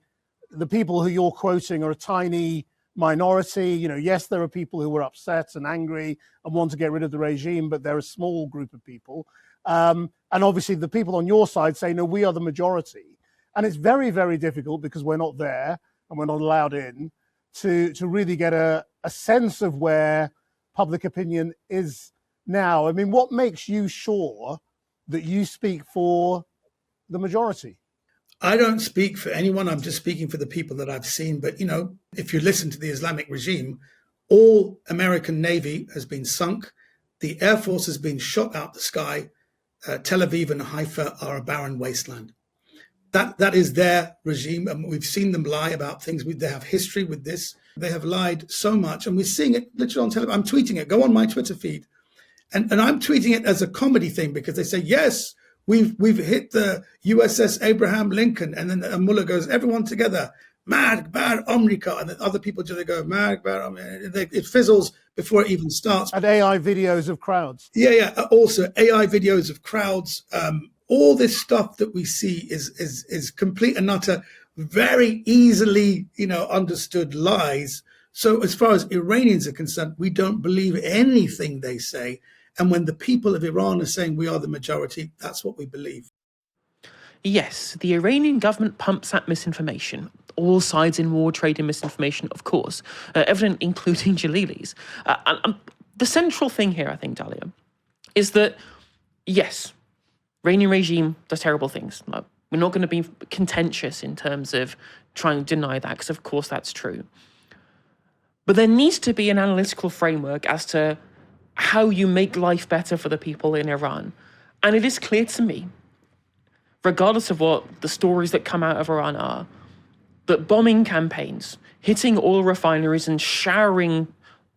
the people who you're quoting are a tiny minority. You know, yes, there are people who are upset and angry and want to get rid of the regime, but they're a small group of people. And obviously the people on your side say, no, we are the majority. And it's very, very difficult because we're not there and we're not allowed in to really get a sense of where public opinion is now. I mean, what makes you sure that you speak for the majority? I don't speak for anyone. I'm just speaking for the people that I've seen. But, you know, if you listen to the Islamic regime, all American Navy has been sunk. The Air Force has been shot out the sky. Tel Aviv and Haifa are a barren wasteland. That is their regime. And we've seen them lie about things. They have history with this. They have lied so much. And we're seeing it literally on television. I'm tweeting it. Go on my Twitter feed. And I'm tweeting it as a comedy thing because they say, yes, we've hit the USS Abraham Lincoln. And then the mullah goes, everyone together, Magbar America. And then other people just go, Magbar America. It fizzles before it even starts. And AI videos of crowds. Yeah. Also AI videos of crowds. All this stuff that we see is complete and utter, very easily, understood lies. So as far as Iranians are concerned, we don't believe anything they say. And when the people of Iran are saying we are the majority, that's what we believe. Yes, the Iranian government pumps out misinformation. All sides in war trade in misinformation, of course, evident including Jalili's. The central thing here, I think, Dalia, is that, yes, Iranian regime does terrible things. We're not going to be contentious in terms of trying to deny that, because of course that's true. But there needs to be an analytical framework as to how you make life better for the people in Iran. And it is clear to me, regardless of what the stories that come out of Iran are, that bombing campaigns, hitting oil refineries and showering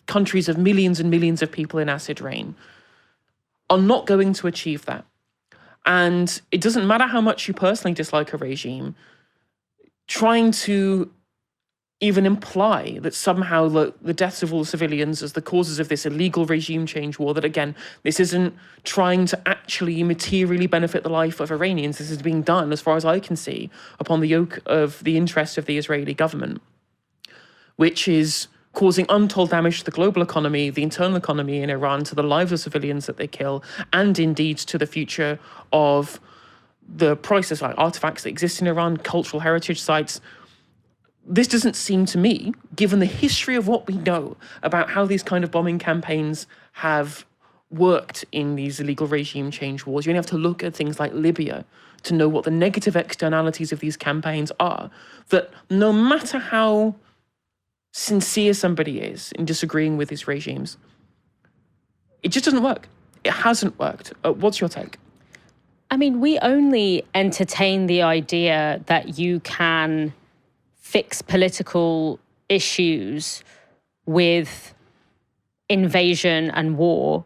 countries of millions and millions of people in acid rain are not going to achieve that. And it doesn't matter how much you personally dislike a regime, trying to even imply that somehow the deaths of all civilians as the causes of this illegal regime change war, that again, this isn't trying to actually materially benefit the life of Iranians. This is being done, as far as I can see, upon the yoke of the interests of the Israeli government, which is causing untold damage to the global economy, the internal economy in Iran, to the lives of civilians that they kill, and indeed to the future of the priceless artifacts that exist in Iran, cultural heritage sites. This doesn't seem to me, given the history of what we know about how these kind of bombing campaigns have worked in these illegal regime change wars. You only have to look at things like Libya to know what the negative externalities of these campaigns are, that no matter how sincere somebody is in disagreeing with these regimes, it just doesn't work. It hasn't worked. What's your take? I mean, we only entertain the idea that you can fix political issues with invasion and war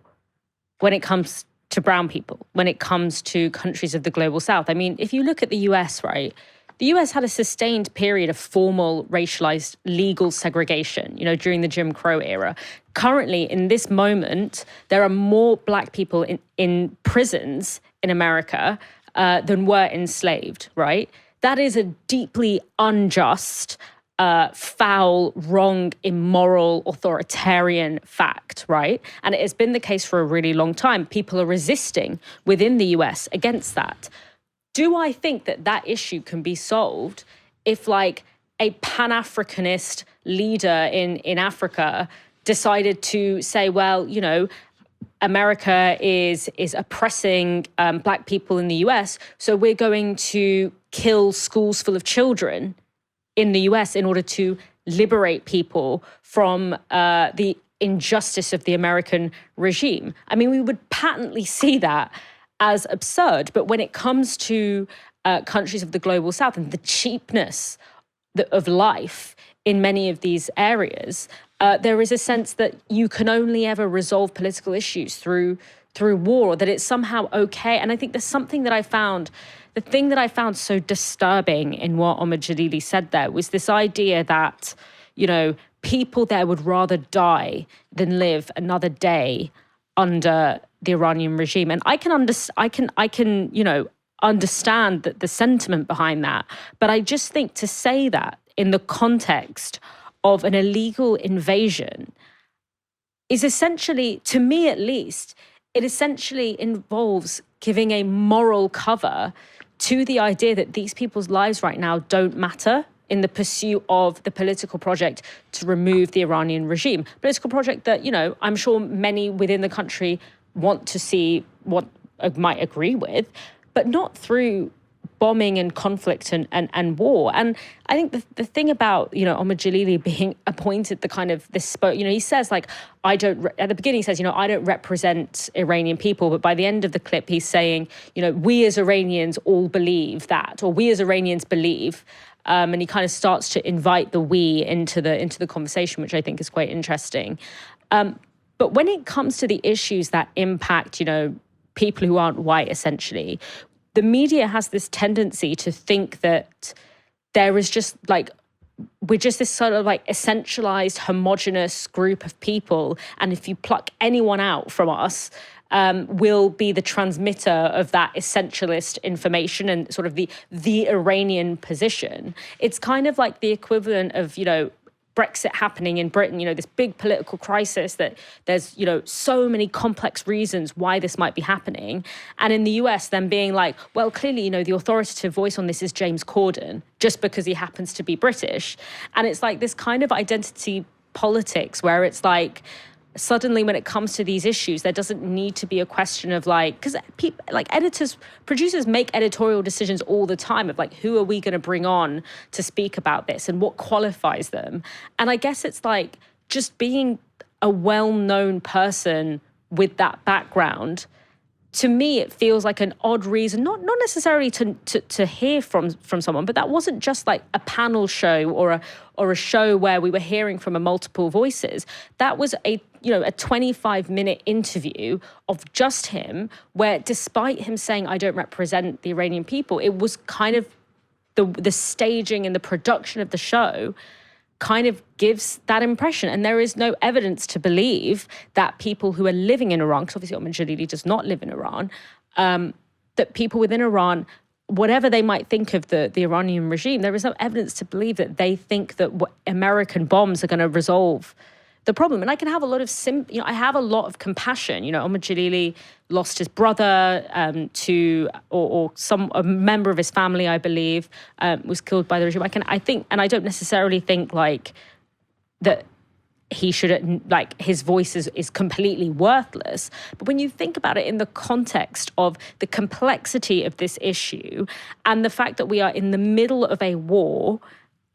when it comes to brown people, when it comes to countries of the global south. I mean, if you look at the US, right, the US had a sustained period of formal racialized legal segregation, during the Jim Crow era. Currently, in this moment, there are more black people in prisons in America than were enslaved, right? That is a deeply unjust, foul, wrong, immoral, authoritarian fact, right? And it has been the case for a really long time. People are resisting within the US against that. Do I think that issue can be solved if, like, a Pan-Africanist leader in Africa decided to say, well, America is oppressing black people in the US, so we're going to kill schools full of children in the US in order to liberate people from the injustice of the American regime. I mean, we would patently see that as absurd. But when it comes to countries of the global south and the cheapness of life in many of these areas, there is a sense that you can only ever resolve political issues through war, or that it's somehow okay. And I think there's something that the thing that I found so disturbing in what Omid Djalili said there was this idea that, you know, people there would rather die than live another day under the Iranian regime. And I can understand the sentiment behind that. But I just think to say that in the context of an illegal invasion is essentially, to me at least, it essentially involves giving a moral cover to the idea that these people's lives right now don't matter in the pursuit of the political project to remove the Iranian regime. Political project that, you know, I'm sure many within the country want to see, what might agree with, but not through bombing and conflict and war. And I think the thing about, you know, Omid Djalili being appointed the kind of this, you know, he says like, at the beginning he says, you know, I don't represent Iranian people, but by the end of the clip he's saying, you know, we as Iranians all believe that, or we as Iranians believe, and he kind of starts to invite the we into the conversation, which I think is quite interesting. But when it comes to the issues that impact, you know, people who aren't white, essentially, the media has this tendency to think that there is just like, we're just this sort of like essentialized, homogenous group of people. And if you pluck anyone out from us, will be the transmitter of that essentialist information and sort of the Iranian position. It's kind of like the equivalent of, you know, Brexit happening in Britain, you know, this big political crisis that there's, you know, so many complex reasons why this might be happening. And in the US, then being like, well, clearly, you know, the authoritative voice on this is James Corden, just because he happens to be British. And it's like this kind of identity politics where it's like, suddenly when it comes to these issues, there doesn't need to be a question of like, because like producers make editorial decisions all the time of like, who are we going to bring on to speak about this and what qualifies them? And I guess it's like just being a well-known person with that background. To me, it feels like an odd reason, not necessarily to hear from someone, but that wasn't just like a panel show or a show where we were hearing from multiple voices. That was a 25-minute interview of just him, where despite him saying, I don't represent the Iranian people, it was kind of the staging and the production of the show kind of gives that impression. And there is no evidence to believe that people who are living in Iran, because obviously Omid Djalili does not live in Iran, that people within Iran, whatever they might think of the Iranian regime, there is no evidence to believe that they think that American bombs are going to resolve the problem. And I can have a lot of I have a lot of compassion. You know, Omid Djalili lost his brother or a member of his family, I believe, was killed by the regime. I think, and I don't necessarily think like that he should, like his voice is completely worthless. But when you think about it in the context of the complexity of this issue and the fact that we are in the middle of a war,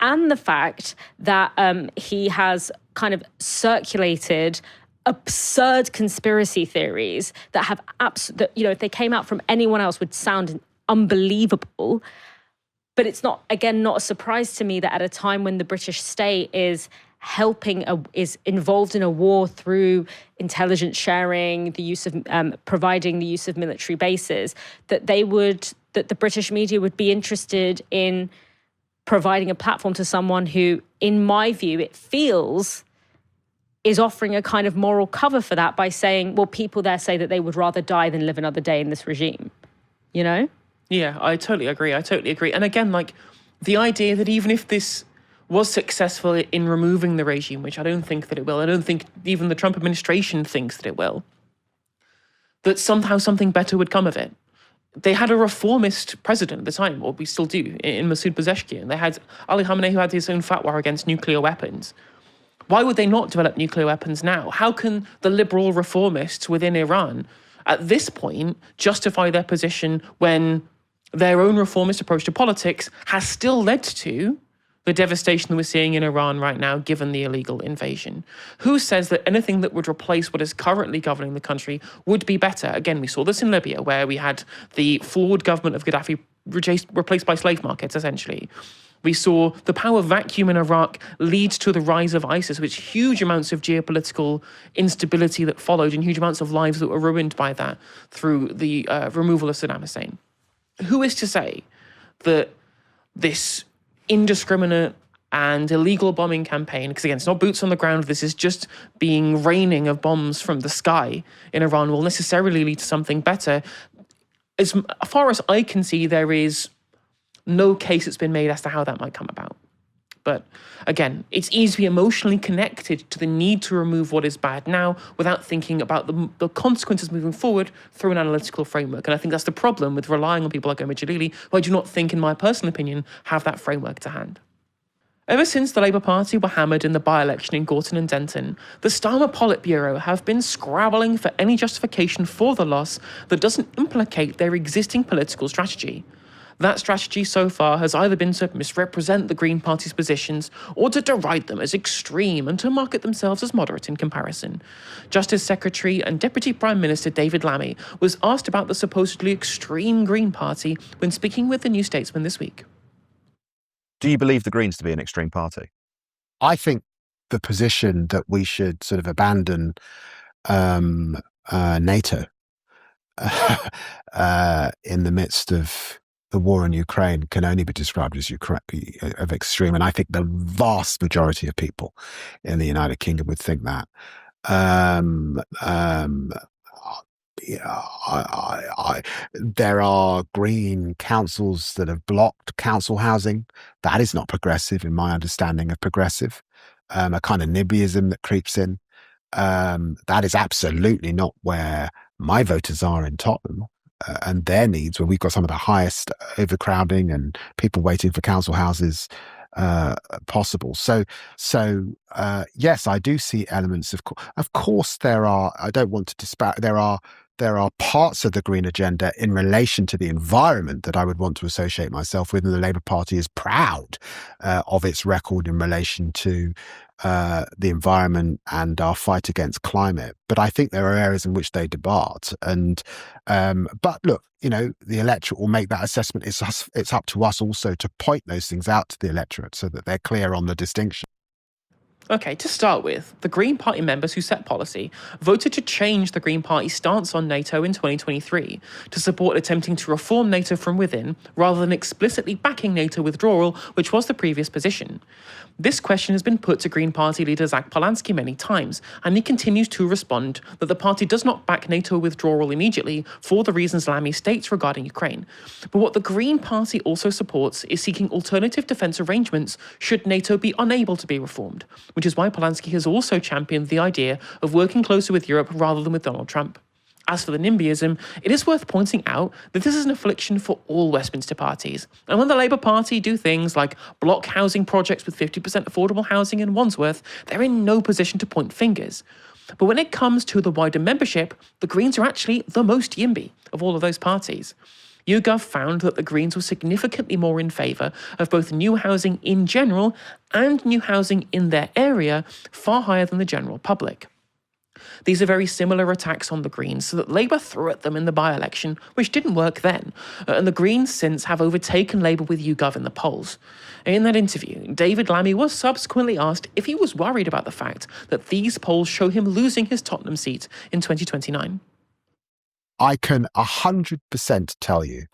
and the fact that he has kind of circulated absurd conspiracy theories that have that, you know, if they came out from anyone else would sound unbelievable. But it's not a surprise to me that at a time when the British state is involved in a war through intelligence sharing, the use of providing the use of military bases, that the British media would be interested in providing a platform to someone who, in my view, it feels is offering a kind of moral cover for that by saying, well, people there say that they would rather die than live another day in this regime, you know? Yeah, I totally agree. And again, like the idea that even if this was successful in removing the regime, which I don't think that it will, I don't think even the Trump administration thinks that it will, that somehow something better would come of it. They had a reformist president at the time, or we still do, in Masoud Pezeshkian. They had Ali Khamenei, who had his own fatwa against nuclear weapons. Why would they not develop nuclear weapons now? How can the liberal reformists within Iran, at this point, justify their position when their own reformist approach to politics has still led to the devastation that we're seeing in Iran right now, given the illegal invasion? Who says that anything that would replace what is currently governing the country would be better? Again, we saw this in Libya, where we had the flawed government of Gaddafi replaced by slave markets, essentially. We saw the power vacuum in Iraq lead to the rise of ISIS, with huge amounts of geopolitical instability that followed and huge amounts of lives that were ruined by that through the removal of Saddam Hussein. Who is to say that this indiscriminate and illegal bombing campaign, because again, it's not boots on the ground, this is just being raining of bombs from the sky in Iran, will necessarily lead to something better? As far as I can see, there is no case that's been made as to how that might come about. But again, it's easy to be emotionally connected to the need to remove what is bad now without thinking about the consequences moving forward through an analytical framework. And I think that's the problem with relying on people like Omid Djalili, who I do not think, in my personal opinion, have that framework to hand. Ever since the Labour Party were hammered in the by-election in Gorton and Denton, the Starmer Politburo have been scrabbling for any justification for the loss that doesn't implicate their existing political strategy. That strategy so far has either been to misrepresent the Green Party's positions or to deride them as extreme and to market themselves as moderate in comparison. Justice Secretary and Deputy Prime Minister David Lammy was asked about the supposedly extreme Green Party when speaking with the New Statesman this week. Do you believe the Greens to be an extreme party? I think the position that we should sort of abandon NATO in the midst of the war in Ukraine can only be described as of extreme, and I think the vast majority of people in the United Kingdom would think that. There are Green councils that have blocked council housing. That is not progressive in my understanding of progressive. A kind of NIMBYism that creeps in. That is absolutely not where my voters are in Tottenham. And their needs, where we've got some of the highest overcrowding and people waiting for council houses possible. So yes, I do see elements of course there are. I don't want to disparage. There are parts of the Green agenda in relation to the environment that I would want to associate myself with, and the Labour Party is proud of its record in relation to the environment and our fight against climate. But I think there are areas in which they depart. And but look, the electorate will make that assessment. It's up to us also to point those things out to the electorate so that they're clear on the distinction. Okay, to start with, the Green Party members who set policy voted to change the Green Party's stance on NATO in 2023 to support attempting to reform NATO from within rather than explicitly backing NATO withdrawal, which was the previous position. This question has been put to Green Party leader Zach Polanski many times, and he continues to respond that the party does not back NATO withdrawal immediately for the reasons Lammy states regarding Ukraine. But what the Green Party also supports is seeking alternative defence arrangements should NATO be unable to be reformed, which is why Polanski has also championed the idea of working closer with Europe rather than with Donald Trump. As for the NIMBYism, it is worth pointing out that this is an affliction for all Westminster parties. And when the Labour Party do things like block housing projects with 50% affordable housing in Wandsworth, they're in no position to point fingers. But when it comes to the wider membership, the Greens are actually the most YIMBY of all of those parties. YouGov found that the Greens were significantly more in favour of both new housing in general and new housing in their area, far higher than the general public. These are very similar attacks on the Greens, so that Labour threw at them in the by-election, which didn't work then, and the Greens since have overtaken Labour with YouGov in the polls. In that interview, David Lammy was subsequently asked if he was worried about the fact that these polls show him losing his Tottenham seat in 2029. I can 100% tell you,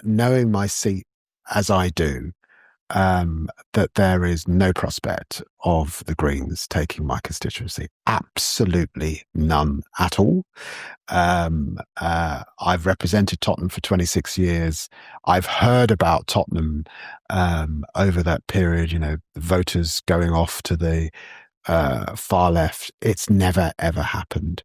knowing my seat as I do, that there is no prospect of the Greens taking my constituency. Absolutely none at all. I've represented Tottenham for 26 years. I've heard about Tottenham over that period, the voters going off to the far left. It's never, ever happened.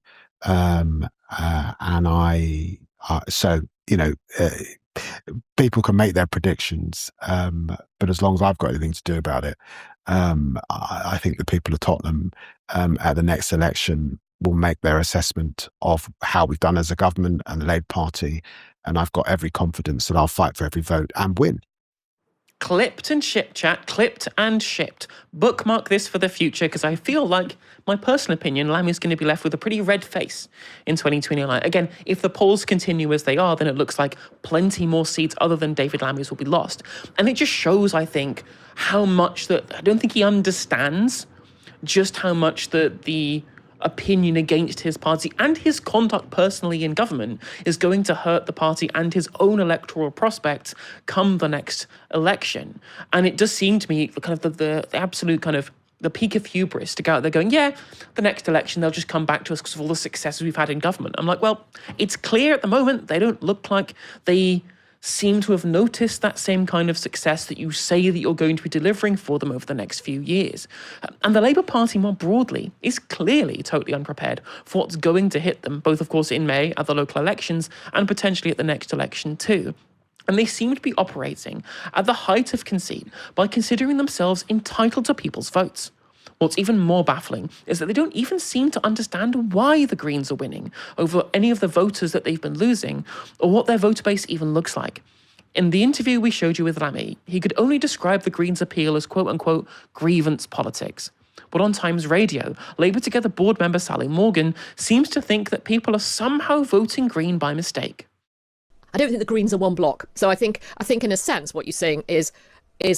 People can make their predictions, but as long as I've got anything to do about it, I think the people of Tottenham at the next election will make their assessment of how we've done as a government and the Labour Party, and I've got every confidence that I'll fight for every vote and win. Clipped and shipped, chat. Clipped and shipped. Bookmark this for the future, because I feel like, my personal opinion, Lammy's going to be left with a pretty red face in 2029. Again, if the polls continue as they are, then it looks like plenty more seats other than David Lammy's will be lost. And it just shows, I think, how much that, I don't think he understands just how much the opinion against his party and his conduct personally in government is going to hurt the party and his own electoral prospects come the next election. And it does seem to me kind of the absolute kind of the peak of hubris to go out there going, yeah, the next election, they'll just come back to us because of all the successes we've had in government. I'm like, well, it's clear at the moment they don't look like they seem to have noticed that same kind of success that you say that you're going to be delivering for them over the next few years. And the Labour Party more broadly is clearly totally unprepared for what's going to hit them, both, of course, in May at the local elections and potentially at the next election too. And they seem to be operating at the height of conceit by considering themselves entitled to people's votes. What's even more baffling is that they don't even seem to understand why the Greens are winning over any of the voters that they've been losing, or what their voter base even looks like. In the interview we showed you with Lammy, he could only describe the Greens' appeal as quote-unquote grievance politics. But on Times Radio, Labour Together board member Sally Morgan seems to think that people are somehow voting Green by mistake. I don't think the Greens are one block. So I think in a sense what you're saying is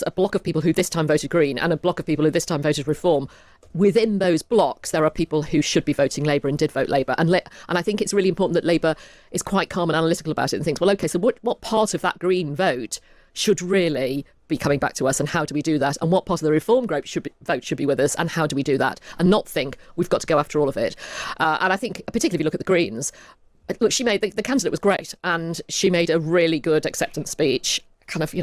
a block of people who this time voted Green and a block of people who this time voted Reform. Within those blocks, there are people who should be voting Labour and did vote Labour. And I think it's really important that Labour is quite calm and analytical about it and thinks, well, OK, so what part of that Green vote should really be coming back to us, and how do we do that? And what part of the Reform vote should be with us, and how do we do that? And not think we've got to go after all of it. And I think, particularly if you look at the Greens, look, she made the candidate was great, and she made a really good acceptance speech. Kind of,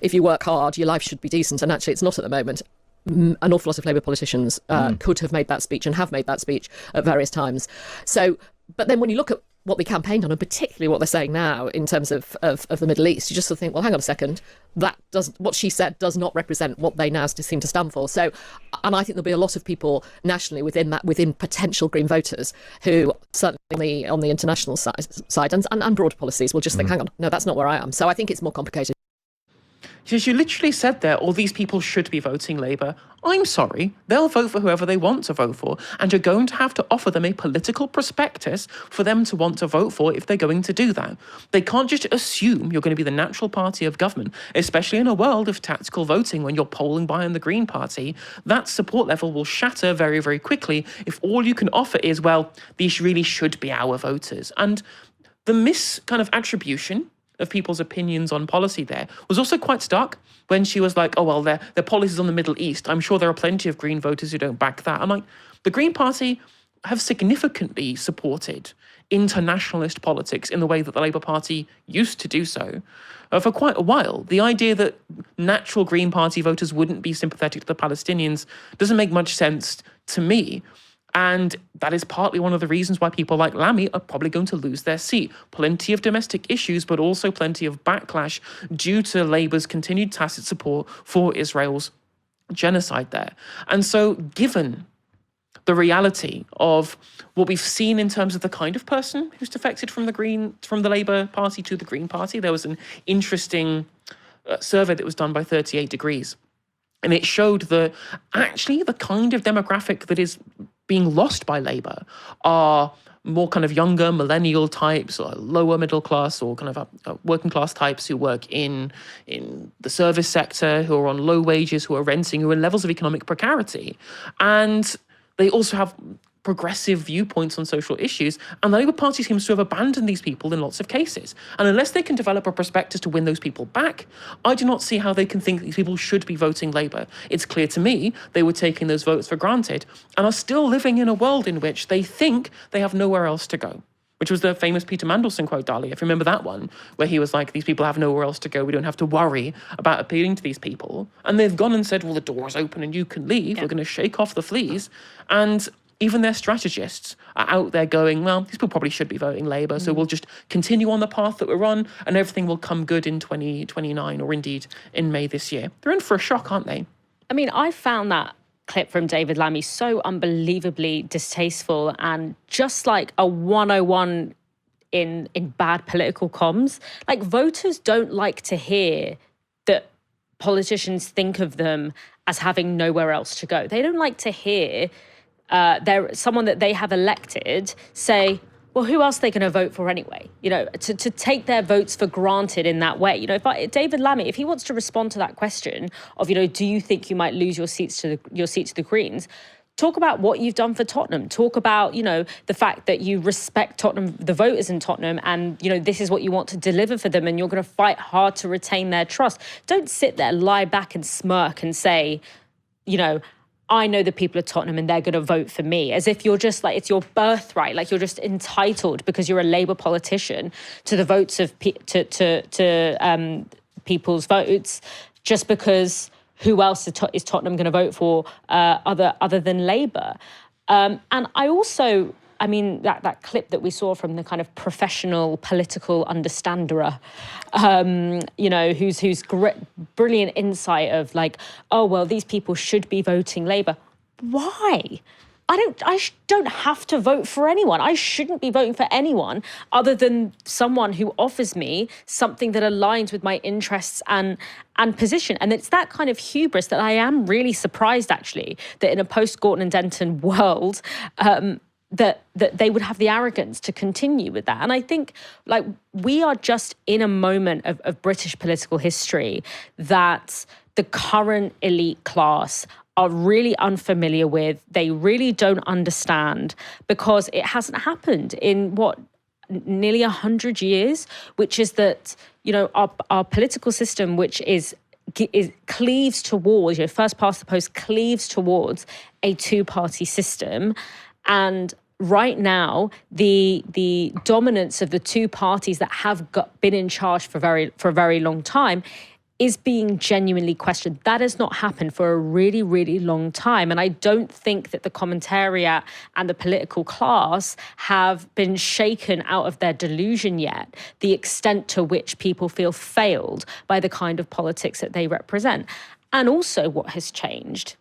if you work hard, your life should be decent. And actually, it's not at the moment. An awful lot of Labour politicians could have made that speech and have made that speech at various times. So, but then when you look at what they campaigned on, and particularly what they're saying now in terms of the Middle East, you just sort of think, well, hang on a second, what she said does not represent what they now seem to stand for. So, and I think there'll be a lot of people nationally within potential Green voters who certainly on the international side and broader policies will just think, hang on, no, that's not where I am. So I think it's more complicated. Because you literally said there, all these people should be voting Labour. I'm sorry, they'll vote for whoever they want to vote for, and you're going to have to offer them a political prospectus for them to want to vote for if they're going to do that. They can't just assume you're going to be the natural party of government, especially in a world of tactical voting when you're polling behind the Green Party. That support level will shatter very, very quickly if all you can offer is, well, these really should be our voters. And the kind of attribution of people's opinions on policy there was also quite stark when she was like, oh, well, their policies on the Middle East, I'm sure there are plenty of Green voters who don't back that. I'm like, the Green Party have significantly supported internationalist politics in the way that the Labour Party used to do so for quite a while. The idea that natural Green Party voters wouldn't be sympathetic to the Palestinians doesn't make much sense to me. And that is partly one of the reasons why people like Lammy are probably going to lose their seat. Plenty of domestic issues, but also plenty of backlash due to Labour's continued tacit support for Israel's genocide there. And so given the reality of what we've seen in terms of the kind of person who's defected from the Labour Party to the Green Party, there was an interesting survey that was done by 38 Degrees. And it showed that actually the kind of demographic that is being lost by Labour are more kind of younger millennial types or lower middle class or kind of working class types who work in the service sector, who are on low wages, who are renting, who are in levels of economic precarity. And they also have progressive viewpoints on social issues, and the Labour Party seems to have abandoned these people in lots of cases. And unless they can develop a prospectus to win those people back, I do not see how they can think these people should be voting Labour. It's clear to me they were taking those votes for granted and are still living in a world in which they think they have nowhere else to go, which was the famous Peter Mandelson quote, Dalia, if you remember that one, where he was like, these people have nowhere else to go. We don't have to worry about appealing to these people. And they've gone and said, well, the door is open and you can leave. We're going to shake off the fleas. And even their strategists are out there going, well, these people probably should be voting Labour, so we'll just continue on the path that we're on and everything will come good in 2029 or indeed in May this year. They're in for a shock, aren't they? I mean, I found that clip from David Lammy so unbelievably distasteful and just like a 101 in bad political comms. Like, voters don't like to hear that politicians think of them as having nowhere else to go. They don't like to hear someone that they have elected say, well, who else are they going to vote for anyway? You know, to take their votes for granted in that way. You know, David Lammy, if he wants to respond to that question of, you know, do you think you might lose your seat to the Greens? Talk about what you've done for Tottenham. Talk about, you know, the fact that you respect Tottenham, the voters in Tottenham, and, you know, this is what you want to deliver for them, and you're going to fight hard to retain their trust. Don't sit there, lie back and smirk and say, you know, I know the people of Tottenham and they're going to vote for me, as if you're just like, it's your birthright, like you're just entitled because you're a Labour politician to the votes of people's votes, just because who else is Tottenham going to vote for other than Labour? And I also, I mean, that clip that we saw from the kind of professional political understander, you know, who's brilliant insight of like, oh, well, these people should be voting Labour. Why? I don't have to vote for anyone. I shouldn't be voting for anyone other than someone who offers me something that aligns with my interests and position. And it's that kind of hubris that I am really surprised, actually, that in a post-Gorton and Denton world, that they would have the arrogance to continue with that. And I think, like, we are just in a moment of British political history that the current elite class are really unfamiliar with. They really don't understand, because it hasn't happened in nearly 100 years, which is that, you know, our political system, which is cleaves towards, you know, first past the post, cleaves towards a two-party system. And right now, the dominance of the two parties that have been in charge for a very long time is being genuinely questioned. That has not happened for a really, really long time. And I don't think that the commentariat and the political class have been shaken out of their delusion yet, the extent to which people feel failed by the kind of politics that they represent. And also what has changed,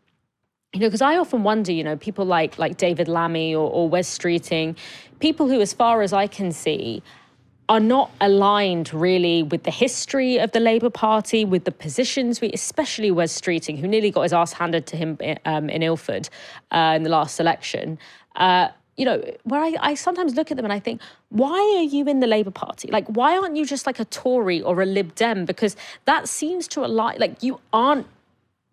you know, because I often wonder, you know, people like David Lammy or Wes Streeting, people who, as far as I can see, are not aligned really with the history of the Labour Party, with the positions, especially Wes Streeting, who nearly got his arse handed to him in Ilford in the last election. You know, where I sometimes look at them and I think, why are you in the Labour Party? Like, why aren't you just like a Tory or a Lib Dem? Because that seems to align, like, you aren't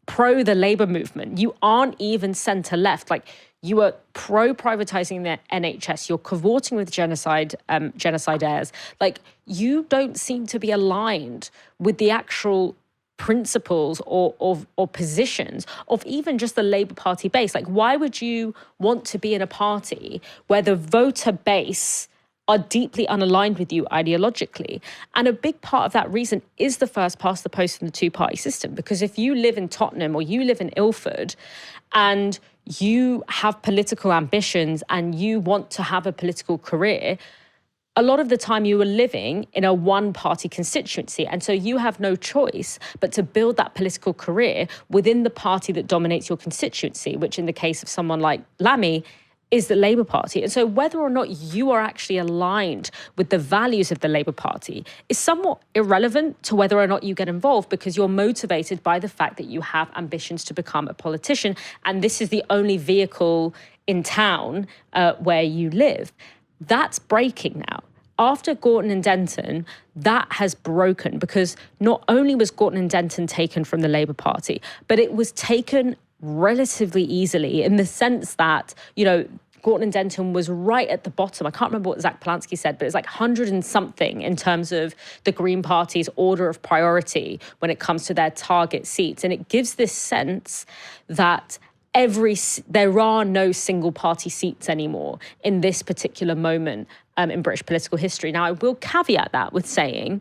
pro the Labour movement. You aren't even centre left. Like, you are pro-privatising the NHS. You're cavorting with genocidaires. Like, you don't seem to be aligned with the actual principles or positions of even just the Labour Party base. Like, why would you want to be in a party where the voter base are deeply unaligned with you ideologically? And a big part of that reason is the first past the post in the two-party system. Because if you live in Tottenham or you live in Ilford and you have political ambitions and you want to have a political career, a lot of the time you are living in a one-party constituency. And so you have no choice but to build that political career within the party that dominates your constituency, which in the case of someone like Lammy is the Labour Party. And so whether or not you are actually aligned with the values of the Labour Party is somewhat irrelevant to whether or not you get involved, because you're motivated by the fact that you have ambitions to become a politician. And this is the only vehicle in town where you live. That's breaking now. After Gorton and Denton, that has broken, because not only was Gorton and Denton taken from the Labour Party, but it was taken relatively easily, in the sense that, you know, Gorton and Denton was right at the bottom. I can't remember what Zach Polanski said, but it's like 100 and something in terms of the Green Party's order of priority when it comes to their target seats. And it gives this sense that there are no single party seats anymore in this particular moment in British political history. Now, I will caveat that with saying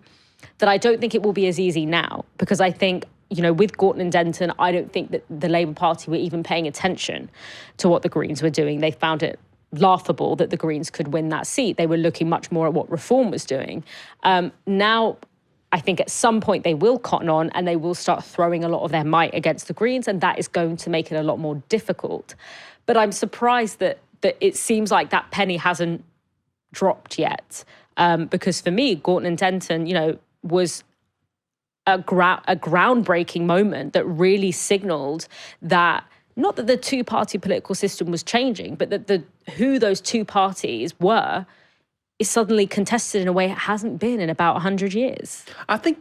that I don't think it will be as easy now, because I think, you know, with Gorton and Denton, I don't think that the Labour Party were even paying attention to what the Greens were doing. They found it laughable that the Greens could win that seat. They were looking much more at what Reform was doing. Now, I think at some point they will cotton on and they will start throwing a lot of their might against the Greens, and that is going to make it a lot more difficult. But I'm surprised that it seems like that penny hasn't dropped yet, because for me, Gorton and Denton, you know, was a groundbreaking moment that really signaled that, not that the two-party political system was changing, but that who those two parties were is suddenly contested in a way it hasn't been in about 100 years. I think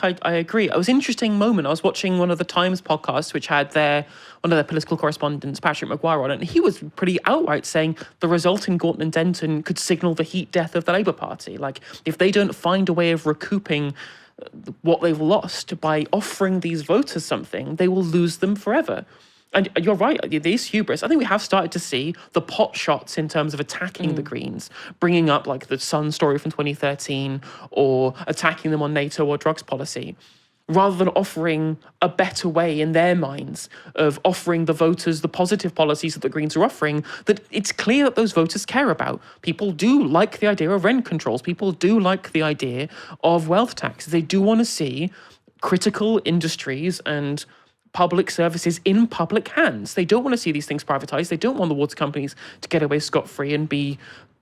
I agree. It was an interesting moment. I was watching one of the Times podcasts, which had one of their political correspondents, Patrick Maguire, on it, and he was pretty outright saying the result in Gorton and Denton could signal the heat death of the Labour Party. Like, if they don't find a way of recouping what they've lost by offering these voters something, they will lose them forever. And you're right, these hubris, I think we have started to see the pot shots in terms of attacking the Greens, bringing up like the Sun story from 2013 or attacking them on NATO or drugs policy, rather than offering a better way in their minds of offering the voters the positive policies that the Greens are offering, that it's clear that those voters care about. People do like the idea of rent controls. People do like the idea of wealth tax. They do want to see critical industries and public services in public hands. They don't want to see these things privatized. They don't want the water companies to get away scot-free and be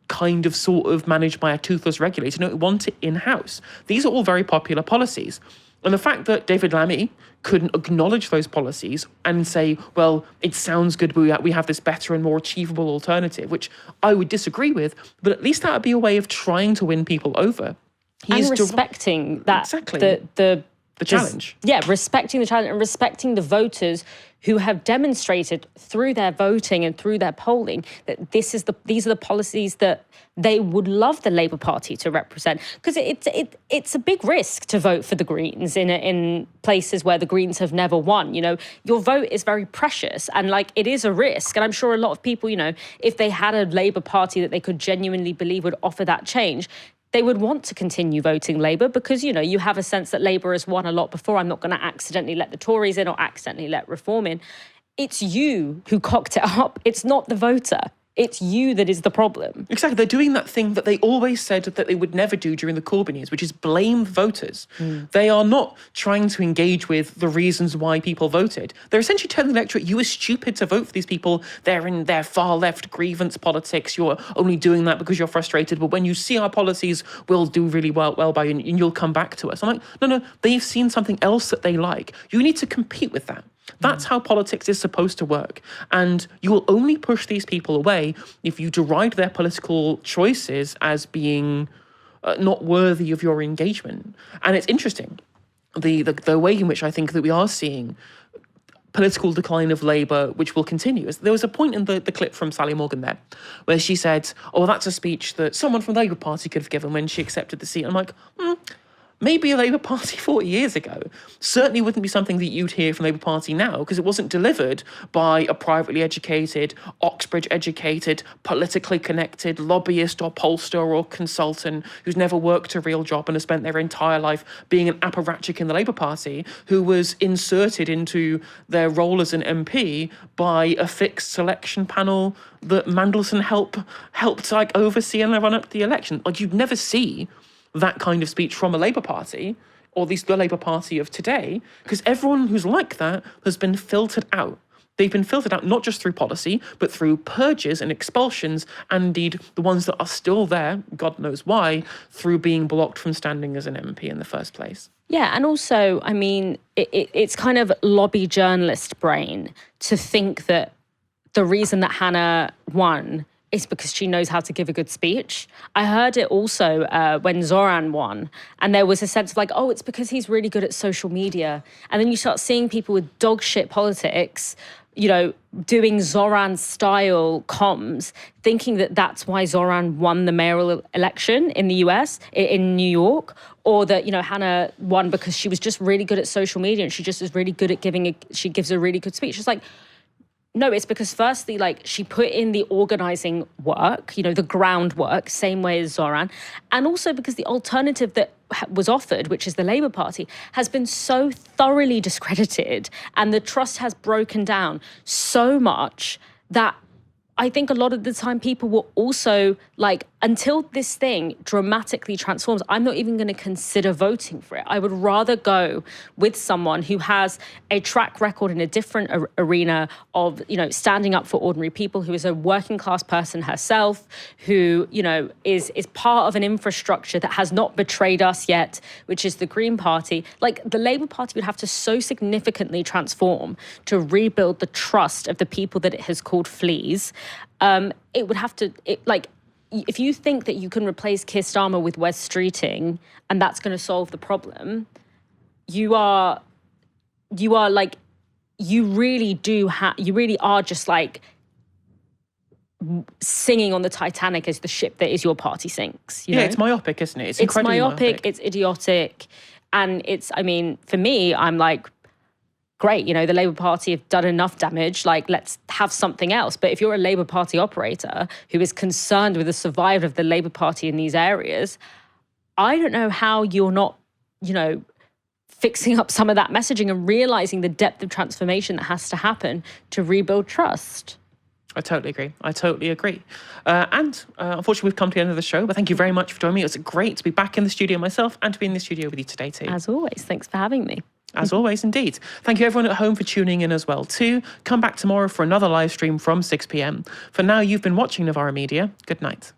kind of sort of managed by a toothless regulator. No, they want it in-house. These are all very popular policies. And the fact that David Lammy couldn't acknowledge those policies and say, well, it sounds good, but we have this better and more achievable alternative, which I would disagree with, but at least that would be a way of trying to win people over. And respecting that, exactly. The challenge. Respecting the challenge and respecting the voters who have demonstrated through their voting and through their polling that these are the policies that they would love the Labour Party to represent. Because it's a big risk to vote for the Greens in places where the Greens have never won. You know, your vote is very precious, and like, it is a risk. And I'm sure a lot of people, you know, if they had a Labour Party that they could genuinely believe would offer that change, they would want to continue voting Labour because, you know, you have a sense that Labour has won a lot before. I'm not going to accidentally let the Tories in or accidentally let Reform in. It's you who cocked it up. It's not the voter. It's you that is the problem. Exactly. They're doing that thing that they always said that they would never do during the Corbyn years, which is blame voters. They are not trying to engage with the reasons why people voted. They're essentially telling the electorate, you were stupid to vote for these people. They're in their far left grievance politics. You're only doing that because you're frustrated. But when you see our policies, we'll do really well by you and you'll come back to us. I'm like, no, they've seen something else that they like. You need to compete with that. That's how politics is supposed to work. And you will only push these people away if you deride their political choices as being not worthy of your engagement. And it's interesting, the way in which I think that we are seeing political decline of Labour, which will continue. There was a point in the clip from Sally Morgan there where she said, oh, that's a speech that someone from the Labour Party could have given when she accepted the seat. I'm like, maybe a Labour Party 40 years ago certainly wouldn't be something that you'd hear from the Labour Party now, because it wasn't delivered by a privately educated, Oxbridge-educated, politically connected lobbyist or pollster or consultant who's never worked a real job and has spent their entire life being an apparatchik in the Labour Party, who was inserted into their role as an MP by a fixed selection panel that Mandelson helped like oversee and run up the election. Like, you'd never see that kind of speech from a Labour Party, or at least the Labour Party of today, because everyone who's like that has been filtered out. They've been filtered out not just through policy, but through purges and expulsions, and indeed the ones that are still there, God knows why, through being blocked from standing as an MP in the first place. Yeah, and also, I mean, it's kind of lobby journalist brain to think that the reason that Hannah won is because she knows how to give a good speech. I heard it also when Zoran won, and there was a sense of like, oh, it's because he's really good at social media. And then you start seeing people with dog shit politics, you know, doing Zoran-style comms, thinking that that's why Zoran won the mayoral election in the US, in New York, or that, you know, Hannah won because she was just really good at social media and she just is really good at she gives a really good speech. It's like, no, it's because firstly, like, she put in the organising work, you know, the groundwork, same way as Zoran. And also because the alternative that was offered, which is the Labour Party, has been so thoroughly discredited and the trust has broken down so much that I think a lot of the time people will also, like, until this thing dramatically transforms, I'm not even going to consider voting for it. I would rather go with someone who has a track record in a different arena of, you know, standing up for ordinary people, who is a working class person herself, who, you know, is part of an infrastructure that has not betrayed us yet, which is the Green Party. Like, the Labour Party would have to so significantly transform to rebuild the trust of the people that it has called fleas. It would have to, if you think that you can replace Keir Starmer with Wes Streeting and that's going to solve the problem, you really are just like singing on the Titanic as the ship that is your party sinks. You know? It's myopic, isn't it? It's incredibly myopic. It's idiotic. And it's, I mean, for me, I'm like, great, you know, the Labour Party have done enough damage, like, let's have something else. But if you're a Labour Party operator who is concerned with the survival of the Labour Party in these areas, I don't know how you're not, you know, fixing up some of that messaging and realising the depth of transformation that has to happen to rebuild trust. I totally agree. And unfortunately, we've come to the end of the show, but thank you very much for joining me. It was great to be back in the studio myself and to be in the studio with you today too. As always, thanks for having me. As always, indeed. Thank you everyone at home for tuning in as well too. Come back tomorrow for another live stream from 6 p.m. For now, you've been watching Novara Media. Good night.